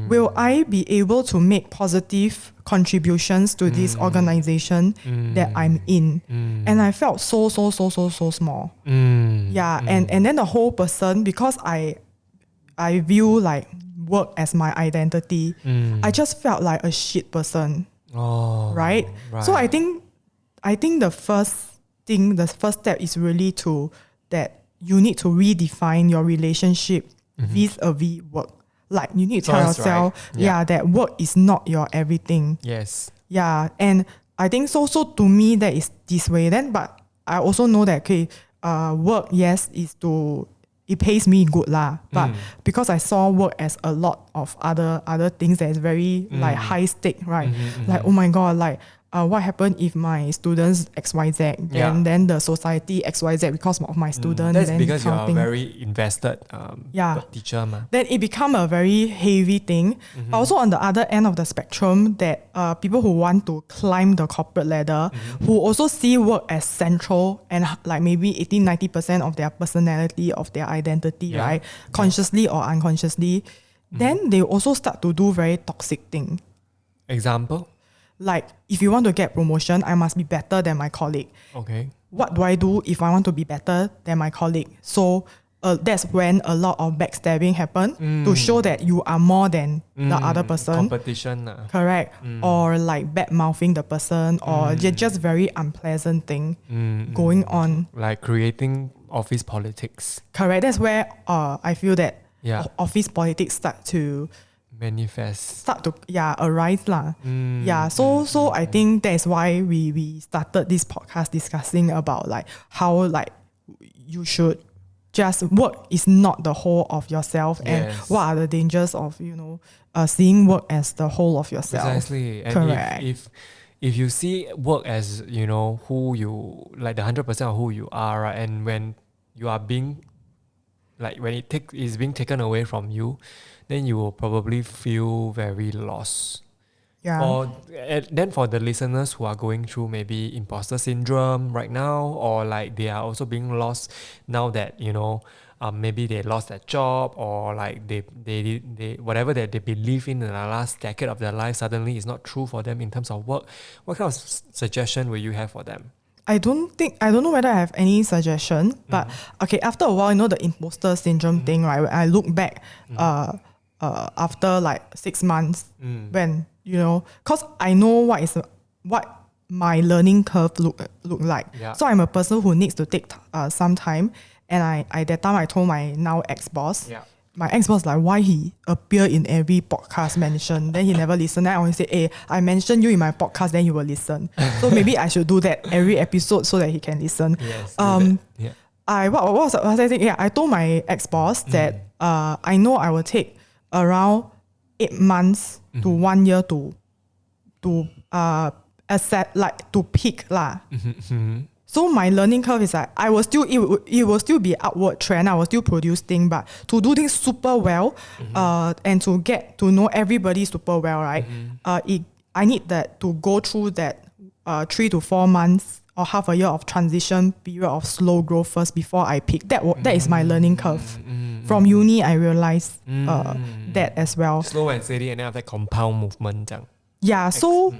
A: Will I be able to make positive contributions to this organization that I'm in? And I felt so small. And then the whole person, because I view like work as my identity, I just felt like a shit person. Right? So I think the first step is really that you need to redefine your relationship vis-a-vis work. Like you need to tell yourself, that work is not your everything.
B: Yes.
A: Yeah, and I think so to me that is this way. Then, but I also know that work, yes, it pays me good lah. But because I saw work as a lot of other things that is very like high stake, right? Like oh my god, like what happened if my students XYZ, then the society XYZ because of my student.
B: That's
A: then
B: because you are a very invested teacher.
A: Then it become a very heavy thing. But also on the other end of the spectrum, that people who want to climb the corporate ladder, who also see work as central and like maybe 80-90% of their personality, of their identity, right? Consciously or unconsciously, then they also start to do very toxic thing.
B: Example?
A: Like, if you want to get promotion, I must be better than my colleague.
B: Okay.
A: What do I do if I want to be better than my colleague? So that's when a lot of backstabbing happen to show that you are more than the other person.
B: Competition.
A: Correct. Or like bad mouthing the person or just very unpleasant thing going on.
B: Like creating office politics.
A: Correct. That's where I feel that office politics start to arise lah. So I think that's why we started this podcast discussing about like how like you should just work is not the whole of yourself and what are the dangers of seeing work as the whole of yourself.
B: Precisely. And
A: correct.
B: If you see work as who you like the 100% of who you are, right? And when you are being when it is being taken away from you, then you will probably feel very lost. Then for the listeners who are going through maybe imposter syndrome right now, or like they are also being lost now that maybe they lost their job, or like they whatever that they believe in the last decade of their life suddenly is not true for them in terms of work. What kind of suggestion will you have for them?
A: I don't know whether I have any suggestion, but okay, after a while, the imposter syndrome thing, right? When I look back after like 6 months, when because I know what my learning curve look like. So I'm a person who needs to take some time, and I that time I told my now ex-boss. My ex-boss like, why he appear in every podcast mention, then he never listen. Then I always say, hey, I mentioned you in my podcast, then you will listen. So maybe I should do that every episode so that he can listen.
B: Yes.
A: What was I saying? I told my ex-boss that I know I will take around 8 months to 1 year to accept, like to peak lah. So my learning curve is like it will still be upward trend. I will still produce things, but to do things super well, and to get to know everybody super well, right? I need that to go through that 3 to 4 months or half a year of transition period of slow growth first before I peak. That is my learning curve. From uni, I realized that as well.
B: Slow and steady, and then after that compound movement 这样.
A: Yeah, so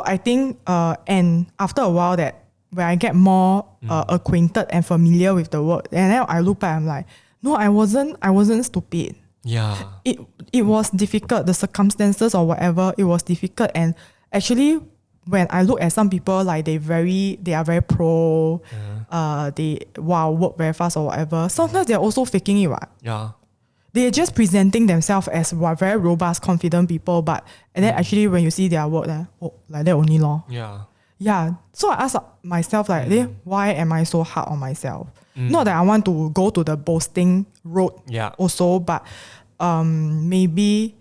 A: I think and after a while that when I get more acquainted and familiar with the work, and then I look back, I'm like, no, I wasn't stupid.
B: Yeah.
A: It was difficult, the circumstances or whatever, it was difficult. And actually when I look at some people, like they are very pro, they work very fast or whatever. Sometimes they're also faking it, right?
B: Yeah.
A: They're just presenting themselves as very robust, confident people, and then actually when you see their work, like that only law.
B: Yeah.
A: Yeah. So I ask myself like, why am I so hard on myself? Not that I want to go to the boasting road also, but maybe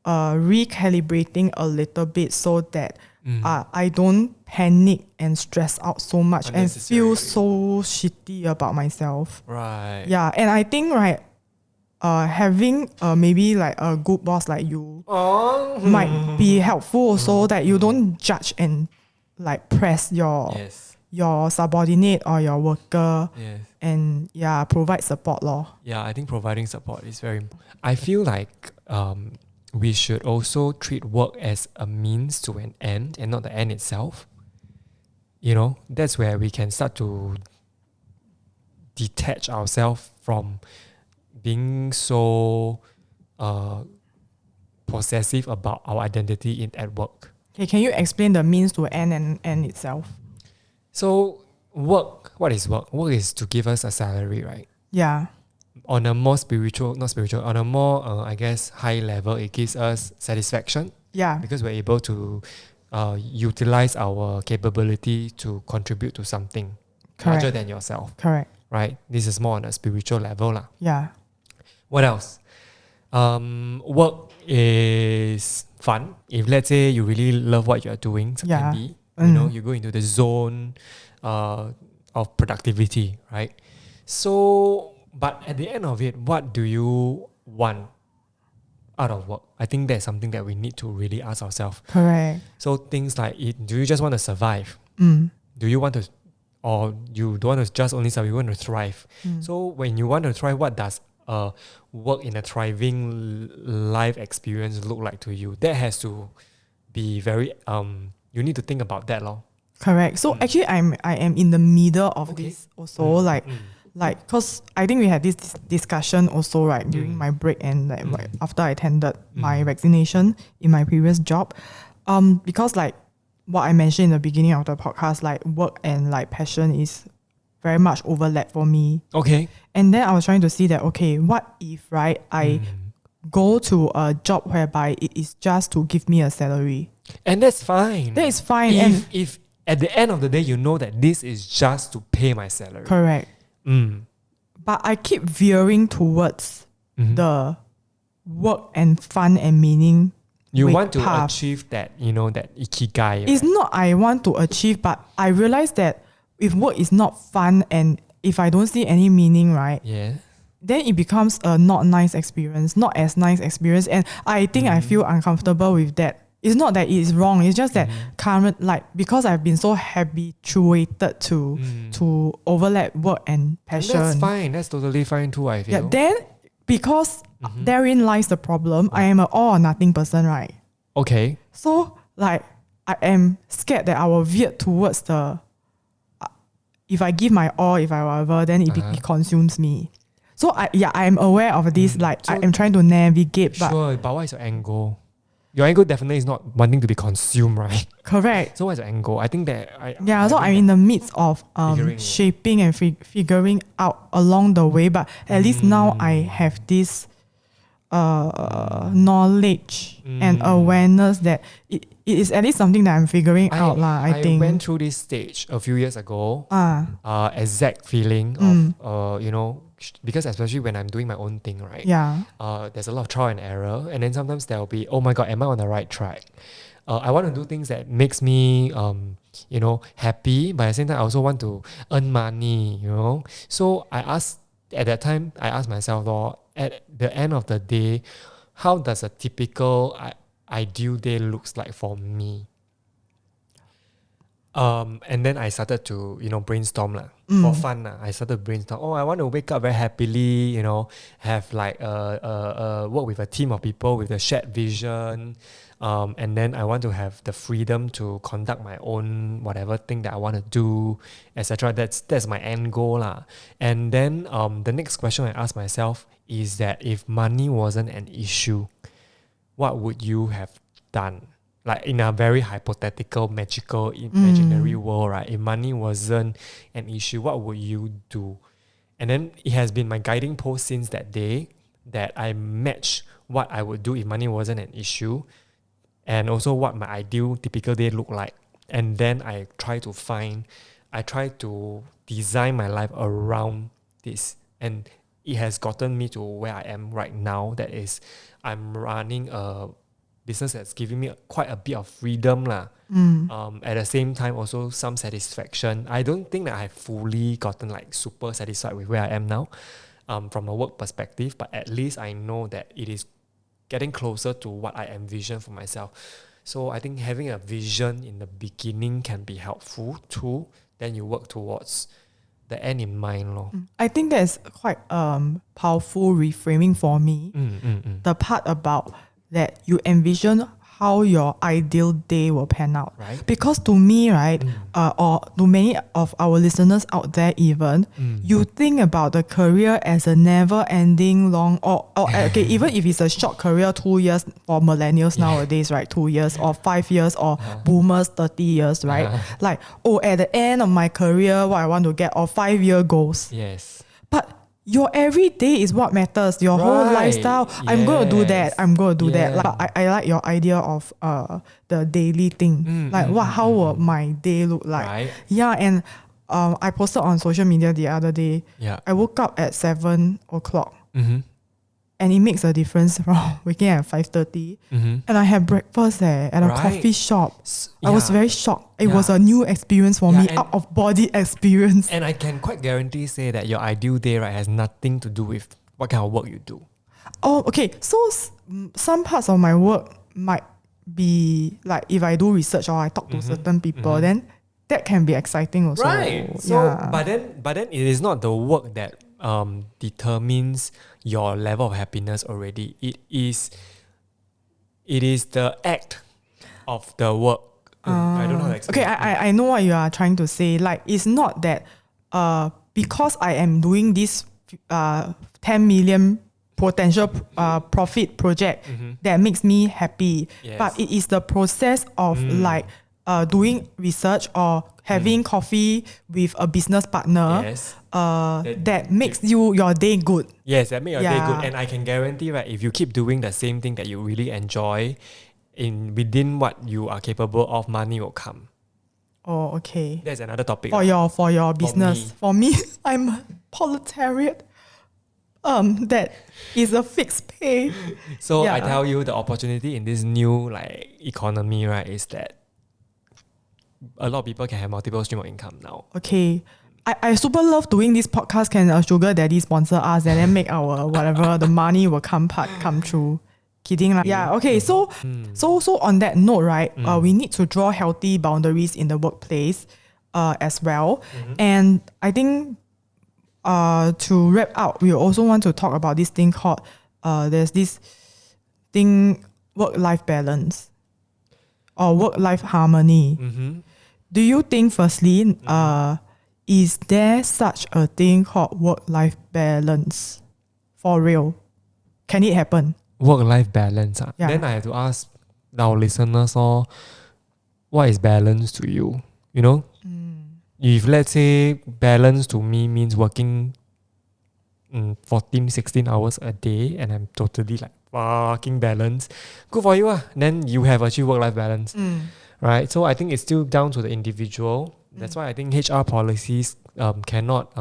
A: recalibrating a little bit so that I don't panic and stress out so much and feel so shitty about myself.
B: Right.
A: Yeah. And I think, right, having maybe like a good boss like you might be helpful also, that you don't judge and like press your subordinate or your worker, and provide support law.
B: Yeah, I think providing support is very important. I feel like we should also treat work as a means to an end and not the end itself. You know, that's where we can start to detach ourselves from being so possessive about our identity at work.
A: Okay, can you explain the means to end and end itself?
B: So work, what is work? Work is to give us a salary, right?
A: Yeah.
B: On a more on a more, I guess, high level, it gives us satisfaction.
A: Yeah.
B: Because we're able to utilize our capability to contribute to something larger than yourself.
A: Correct.
B: Right? This is more on a spiritual level lah.
A: Yeah.
B: What else? Work is fun. If let's say you really love what you're doing, so can be, you know, you go into the zone of productivity, right? So, but at the end of it, what do you want out of work? I think that's something that we need to really ask ourselves.
A: Correct.
B: So things like, do you just want to survive?
A: Do
B: you want to, or you don't want to just only survive, you want to thrive? So when you want to thrive, what does work in a thriving life experience look like to you? That has to be very, you need to think about that lor.
A: Correct. So actually I am in the middle of this also, like because I think we had this discussion also, right, during my break and like after I attended my vaccination in my previous job, because like what I mentioned in the beginning of the podcast, like work and like passion is very much overlap for me. Okay. And then I was trying to see that, okay, what if, right, I go to a job whereby it is just to give me a salary?
B: And that's fine.
A: That is fine.
B: If at the end of the day, you know that this is just to pay my salary.
A: Correct. But I keep veering towards the work and fun and meaning.
B: You want to achieve that, you know, that ikigai.
A: It's not I want to achieve, but I realize that if work is not fun and if I don't see any meaning, right?
B: Yeah.
A: Then it becomes a not nice experience, not as nice experience. And I think I feel uncomfortable with that. It's not that it is wrong. It's just that because I've been so habituated to overlap work and passion.
B: And that's fine. That's totally fine too, I feel.
A: Yeah. Then because therein lies the problem, I am an all or nothing person, right?
B: Okay.
A: So like I am scared that I will veer towards the if I give my all, if I whatever, then it consumes me. So I am aware of this. Like so I am trying to navigate.
B: Sure, but what is your angle? Your angle definitely is not wanting to be consumed, right?
A: Correct.
B: So what's your angle? I think that
A: so I'm in the midst of shaping and figuring out along the way. But at least now I have this knowledge and awareness that it is at least something that I'm figuring out. I think
B: I went through this stage a few years ago. Exact feeling of you know, because especially when I'm doing my own thing, right?
A: Yeah.
B: There's a lot of trial and error, and then sometimes there will be, oh my god, am I on the right track? I want to do things that makes me you know, happy, but at the same time I also want to earn money, you know. So at that time I asked myself, at the end of the day, how does a typical ideal day looks like for me? And then I started to, brainstorm lah. For fun lah. I started to brainstorm. Oh, I want to wake up very happily, have like work with a team of people with a shared vision. And then I want to have the freedom to conduct my own whatever thing that I want to do, etc. That's my end goal lah. And then the next question I asked myself is that if money wasn't an issue, what would you have done? Like in a very hypothetical, magical, imaginary world, right? If money wasn't an issue, what would you do? And then it has been my guiding post since that day that I match what I would do if money wasn't an issue, and also what my ideal typical day look like. And then I try to design my life around this. And it has gotten me to where I am right now. That is, I'm running a business that's giving me quite a bit of freedom lah. At the same time, also some satisfaction. I don't think that I've fully gotten like super satisfied with where I am now, from a work perspective. But at least I know that it is getting closer to what I envision for myself. So I think having a vision in the beginning can be helpful too. Then you work towards the end in mind lor.
A: I think that's quite powerful reframing for me. The part about that you envision how your ideal day will pan out.
B: Right.
A: Because to me, right, or to many of our listeners out there even, you think about the career as a never-ending long, or okay, even if it's a short career, 2 years for millennials nowadays, right, 2 years, or 5 years, or boomers, 30 years, right? Like, at the end of my career, what I want to get, or 5-year goals.
B: Yes.
A: But your everyday is what matters. Your whole lifestyle. I'm going to do that. I'm going to do that. Like I like your idea of the daily thing. How will my day look like?
B: Right.
A: Yeah, and I posted on social media the other day.
B: Yeah.
A: I woke up at 7 o'clock. And it makes a difference from waking at 5:30. And I had breakfast at a coffee shop. I was very shocked. It was a new experience for me, out of body experience.
B: And I can quite guarantee say that your ideal day, right, has nothing to do with what kind of work you do.
A: Oh, okay. So some parts of my work might be like if I do research or I talk to certain people, then that can be exciting also.
B: Right. So, but then it is not the work that determines your level of happiness already. It is the act of the work. I don't know how to explain.
A: Okay, I know what you are trying to say. Like, it's not that because I am doing this 10 million potential profit project that makes me happy.
B: Yes.
A: But it is the process of doing research or having coffee with a business partner that makes your day good.
B: Yes, that makes your day good. And I can guarantee, right, if you keep doing the same thing that you really enjoy, within what you are capable of, money will come.
A: Oh, okay.
B: That's another topic.
A: For your business. For me, I'm a proletariat. That is a fixed pay.
B: So I tell you, the opportunity in this new economy, right, is that a lot of people can have multiple stream of income now. Okay.
A: I super love doing this podcast. Can a sugar daddy sponsor us and then make our whatever the money will come true? Kidding lah. Yeah. Okay. So on that note, right, we need to draw healthy boundaries in the workplace, as well. And I think, to wrap up, we also want to talk about this thing called there's this thing, work-life balance or work-life harmony. Do you think, firstly, is there such a thing called work-life balance for real? Can it happen?
B: Work-life balance. Then I have to ask our listeners, what is balance to you? You know? If let's say balance to me means working 14, 16 hours a day and I'm totally fucking balanced, good for you. Then you have achieved work-life balance. Right? So I think it's still down to the individual. That's why I think HR policies cannot,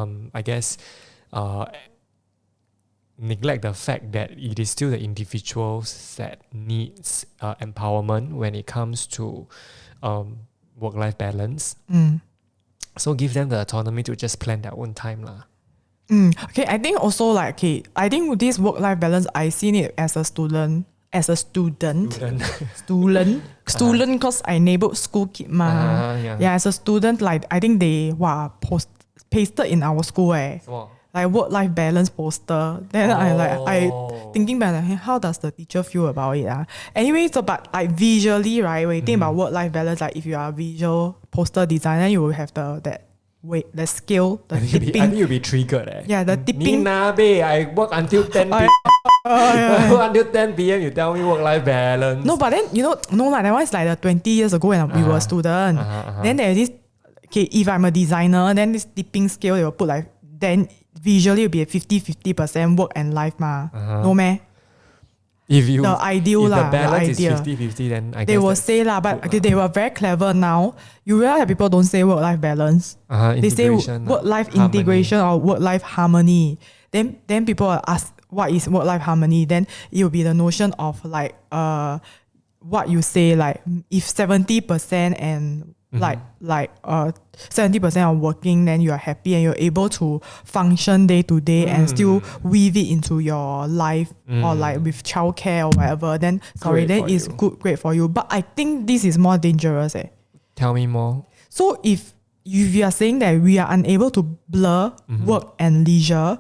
B: neglect the fact that it is still the individuals that needs empowerment when it comes to work-life balance. So give them the autonomy to just plan their own time lah.
A: Okay, I think also I think with this work-life balance, I seen it as a student. as a student.
B: Student.
A: Student because I neighborhood school kid ma.
B: Yeah.
A: As a student, like I think they pasted in our school like work-life balance poster. Then I thinking back, like, how does the teacher feel about it? Anyway, so but like visually, right, when you think about work-life balance, like if you are a visual poster designer, you will have the scale, the tipping.
B: I think you'll be triggered.
A: Yeah, the tipping.
B: Nina, babe, I work until 10 p.m. I work until 10 p.m. You tell me work-life balance.
A: No, but then, that one is like the 20 years ago when we were a student. Then there's this, if I'm a designer, then this tipping scale, they will put like, then visually it'll be a 50-50% work and life ma. No meh?
B: If
A: the ideal
B: if
A: lah,
B: the balance
A: idea.
B: is 50-50, then I guess
A: they will say lah, but they were very clever now. You realize that people don't say work-life balance. They say work-life integration or work-life harmony. Then people will ask, what is work-life harmony? Then it will be the notion of like what you say, like if 70% and like 70% are working, then you are happy and you're able to function day to day and still weave it into your life or like with childcare or whatever, then it's great for you. But I think this is more dangerous.
B: Tell me more.
A: So if you are saying that we are unable to blur work and leisure,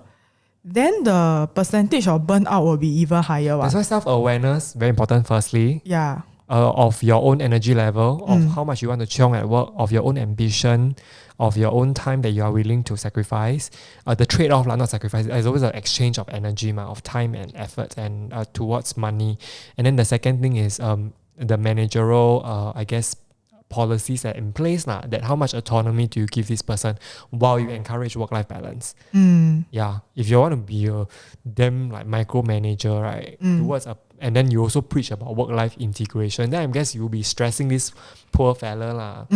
A: then the percentage of burnout will be even higher.
B: That's why self-awareness, very important firstly.
A: Yeah.
B: Of your own energy level, of how much you want to chiong at work, of your own ambition, of your own time that you are willing to sacrifice. The trade-off, not sacrifice, there's always an exchange of energy, of time and effort and towards money. And then the second thing is the managerial, I guess, policies that are in place, that how much autonomy do you give this person while you encourage work-life balance. Yeah, if you want to be a damn like micromanager, right, towards and then you also preach about work-life integration, then I guess you'll be stressing this poor fella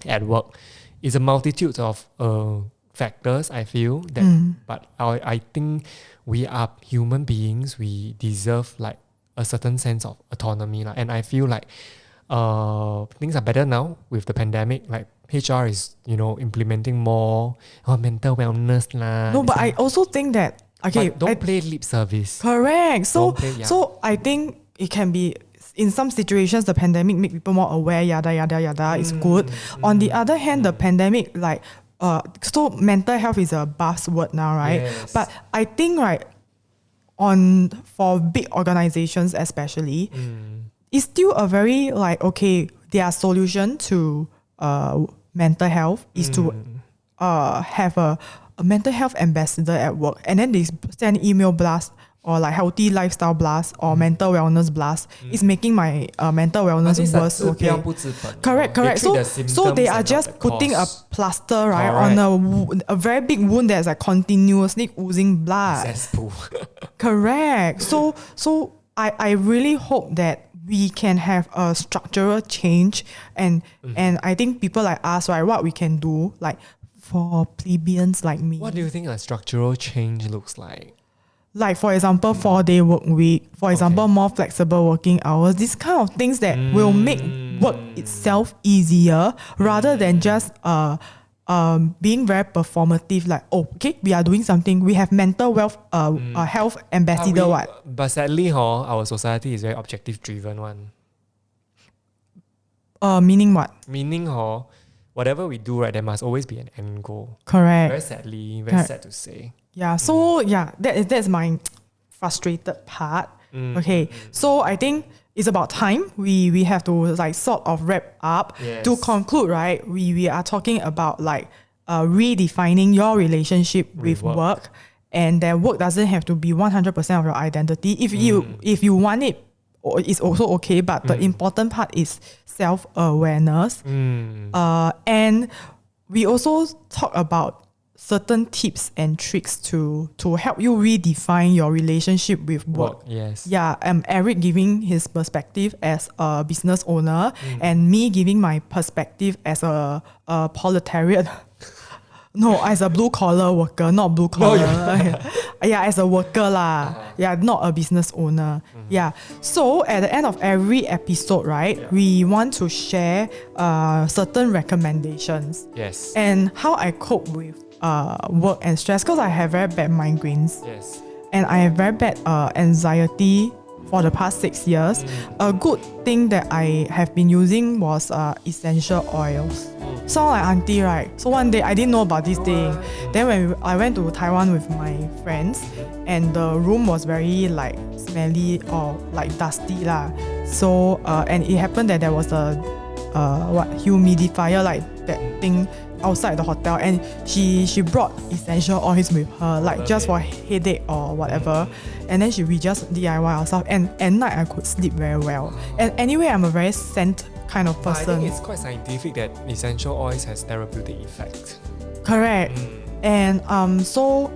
B: at work. It's a multitude of factors, I feel, that but I think we are human beings, we deserve like a certain sense of autonomy, and I feel like things are better now with the pandemic. Like HR is, implementing more mental wellness
A: No, but I also think that
B: but don't play lip service.
A: Correct. So I think it can be in some situations the pandemic make people more aware. Yada yada yada is good. On the other hand, the pandemic so mental health is a buzzword now, right?
B: Yes.
A: But I think for big organizations especially. It's still a very their solution to mental health is to have a mental health ambassador at work, and then they send email blast or like healthy lifestyle blast or mental wellness blast. It's making my mental wellness worse. Correct. So they are just putting a plaster on a very big wound that's like continuously oozing blood.
B: Cesspool.
A: Correct. So I really hope that we can have a structural change and I think people like us, right, what we can do, like for plebeians like me.
B: What do you think a structural change looks like?
A: Like for example, 4-day work week, for example, more flexible working hours, these kind of things that will make work itself easier rather than just being very performative, like, we are doing something, we have mental health ambassador.
B: But sadly, our society is very objective driven one.
A: Meaning what?
B: Meaning, whatever we do, right, there must always be an end goal.
A: Correct.
B: Very sadly, very sad to say.
A: Yeah, so that's my frustrated part. Okay, so I think it's about time we have to like sort of wrap up.
B: Yes.
A: To conclude, right, we are talking about like redefining your relationship with work, and that work doesn't have to be 100% of your identity. If you want it, it's also okay, but the important part is self-awareness. And we also talk about certain tips and tricks to help you redefine your relationship with work.
B: Yes.
A: Yeah, Eric giving his perspective as a business owner and me giving my perspective as a proletariat. No, as a blue collar worker, not blue collar. As a worker lah. Yeah, not a business owner. Yeah. So at the end of every episode, right, we want to share certain recommendations.
B: Yes.
A: And how I cope with work and stress, because I have very bad migraines.
B: Yes.
A: And I have very bad anxiety for the past 6 years. A good thing that I have been using was essential oils. Sound like auntie, right? So one day I didn't know about this thing. Then when I went to Taiwan with my friends, and the room was very like smelly or like dusty lah. So and it happened that there was a humidifier, like that thing outside the hotel, and she brought essential oils with her, like just for headache or whatever. And then we just DIY ourselves, and at night I could sleep very well. And anyway, I'm a very scent kind of person.
B: I think it's quite scientific that essential oils has therapeutic effect.
A: Correct. And so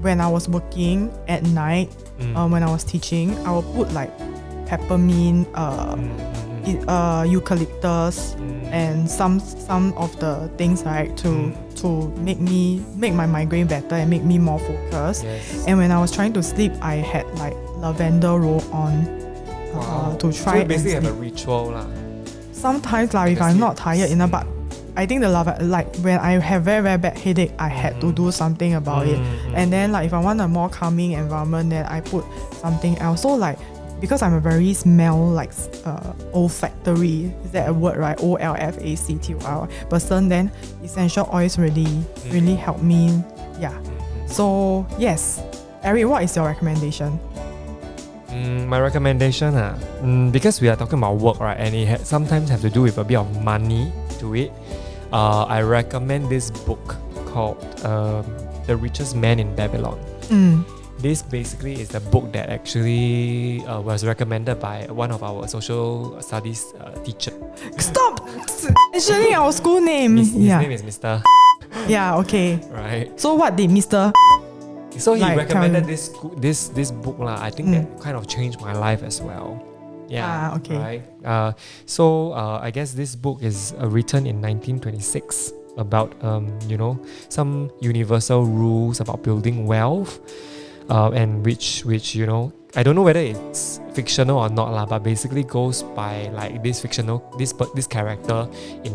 A: when I was working at night, when I was teaching, I will put like peppermint, eucalyptus, and some of the things, right, to make my migraine better and make me more focused.
B: Yes.
A: And when I was trying to sleep, I had like lavender roll on to try.
B: So you basically
A: and
B: have a
A: sleep.
B: ritual lah.
A: Sometimes like if I'm not tired enough, but I think the like when I have very very bad headache, I had to do something about it. And then like if I want a more calming environment, then I put something else. So like, because I'm a very smell like olfactory, is that a word, right? olfactory person, then essential oils really help me. Yeah. So yes, Eric, what is your recommendation?
B: My recommendation, because we are talking about work, right, and it sometimes have to do with a bit of money to it. I recommend this book called The Richest Man in Babylon. This basically is the book that actually was recommended by one of our social studies teacher.
A: Stop mentioning our school name.
B: His name is Mr.
A: Yeah, okay.
B: Right.
A: So what did Mr.
B: So he
A: like,
B: recommended this book lah. I think that kind of changed my life as well. Yeah.
A: Okay.
B: Right. So I guess this book is written in 1926 about some universal rules about building wealth, and which I don't know whether it's fictional or not lah, but basically goes by like this character in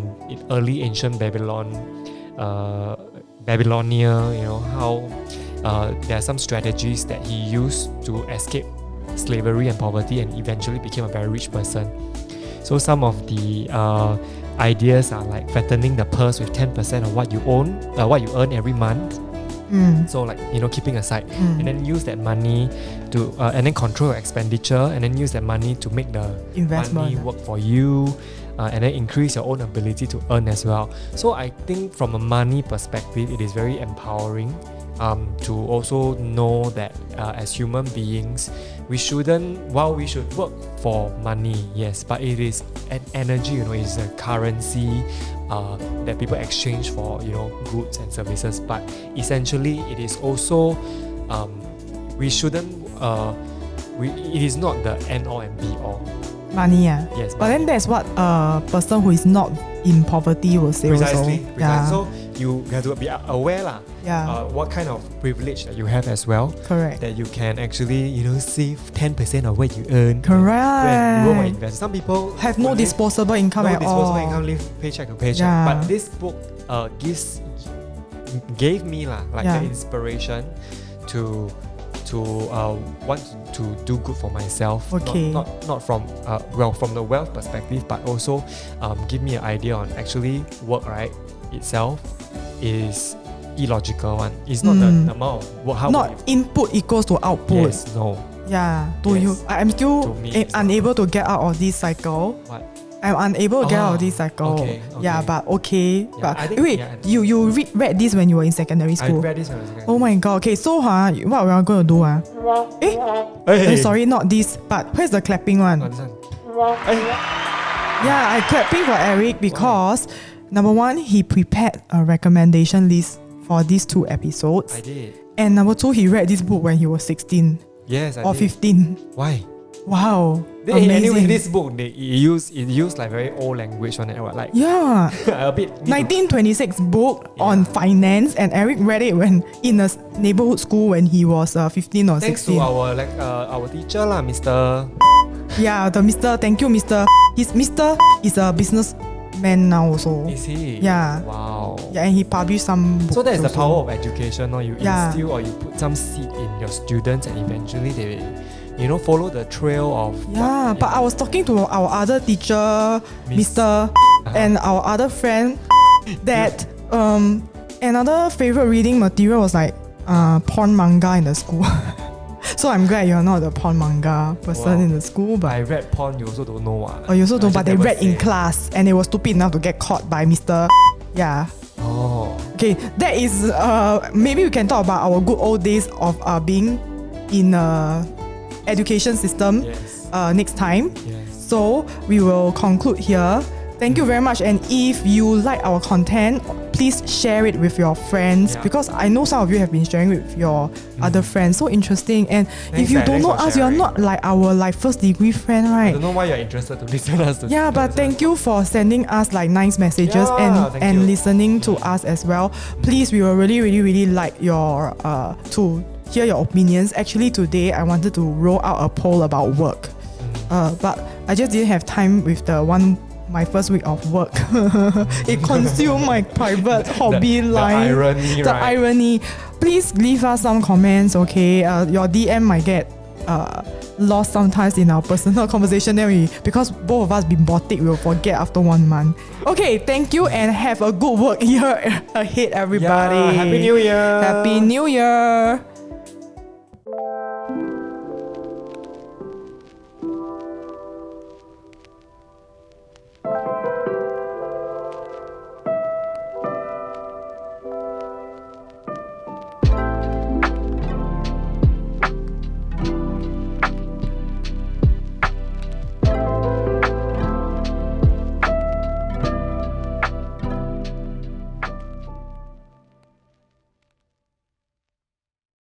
B: early ancient Babylon, Babylonia. How there are some strategies that he used to escape slavery and poverty, and eventually became a very rich person. So some of the ideas are like fattening the purse with 10% of what you earn every month. So like keeping aside, and then use that money to and then control your expenditure, and then use that money to make the
A: investment
B: money work for you, and then increase your own ability to earn as well. So I think from a money perspective, it is very empowering to also know that as human beings, we should work for money, yes, but it is an energy, it's a currency that people exchange for goods and services. But essentially it is also we shouldn't it is not the end all and be all.
A: Money,
B: yes,
A: but then that's what a person who is not in poverty will say.
B: Precisely.
A: Yeah.
B: So you have to be aware lah.
A: Yeah.
B: What kind of privilege that you have as well.
A: Correct.
B: That you can actually save 10% of what you earn.
A: Correct.
B: When you invest. Some people
A: have no disposable income at all.
B: Live paycheck to paycheck.
A: Yeah.
B: But this book gave me the inspiration to want to do good for myself.
A: Okay.
B: Not from from the wealth perspective, but also give me an idea on actually work, right, itself is illogical one. It's not the amount of work, how
A: not input equals to output.
B: Yes, no.
A: Yeah.
B: Yes.
A: I'm still
B: To me,
A: unable to get out of this cycle.
B: What?
A: I'm unable to get out of this cycle.
B: Okay.
A: Yeah, but okay.
B: Yeah,
A: But
B: I think-
A: wait,
B: yeah.
A: you read this when you were in secondary
B: I
A: school?
B: read this when I was
A: Oh my god. Okay, so what we are going to do? Sorry, not this. But where's the clapping one?
B: this one.
A: Yeah, I clapping for Eric because number one, he prepared a recommendation list for these 2 episodes.
B: I did.
A: And number 2, he read this book when he was 16
B: Yes, I
A: or
B: did.
A: 15.
B: Why?
A: Wow. Amazing.
B: Anyway, this book it used like very old language on it. Like
A: Yeah.
B: a bit
A: 1926 book on finance, and Eric read it when in a neighborhood school when he was 15 or
B: Thanks
A: 16.
B: to our teacher lah, Mr.
A: Yeah, the Mr. Thank you, Mr. Mr. is a businessman now also.
B: Is he?
A: Yeah.
B: Wow.
A: Yeah, and he published some books.
B: So that's the
A: also.
B: power of education. No? You
A: Yeah.
B: instill or you put some seed in your students, and eventually follow the trail of.
A: Yeah, but I was talking to our other teacher, Mr. and our other friend that another favorite reading material was like porn manga in the school. So I'm glad you're not the porn manga person in the school. But
B: I read porn, you also don't know what.
A: Oh, you also don't, but they read in class and they were stupid enough to get caught by Mr. Yeah.
B: Oh.
A: Okay, that is maybe we can talk about our good old days of being in education system next time.
B: Yes.
A: So we will conclude here. Thank you very much, and if you like our content, please share it with your friends because I know some of you have been sharing with your other friends. So interesting. And if you don't know us, you're not like our first degree friend, right?
B: I don't know why you're interested to listen to us.
A: Yeah, but thank you for sending us like nice messages and listening to us as well. Please, we will really like your to hear your opinions. Actually, today I wanted to roll out a poll about work, but I just didn't have time with my first week of work. It consumed my private hobby life.
B: The
A: irony. Please leave us some comments, okay? Your DM might get lost sometimes in our personal conversation. Then because both of us been boutique, we'll forget after 1 month. Okay, thank you and have a good work year ahead, everybody.
B: Yeah, Happy New Year.
A: Happy New Year.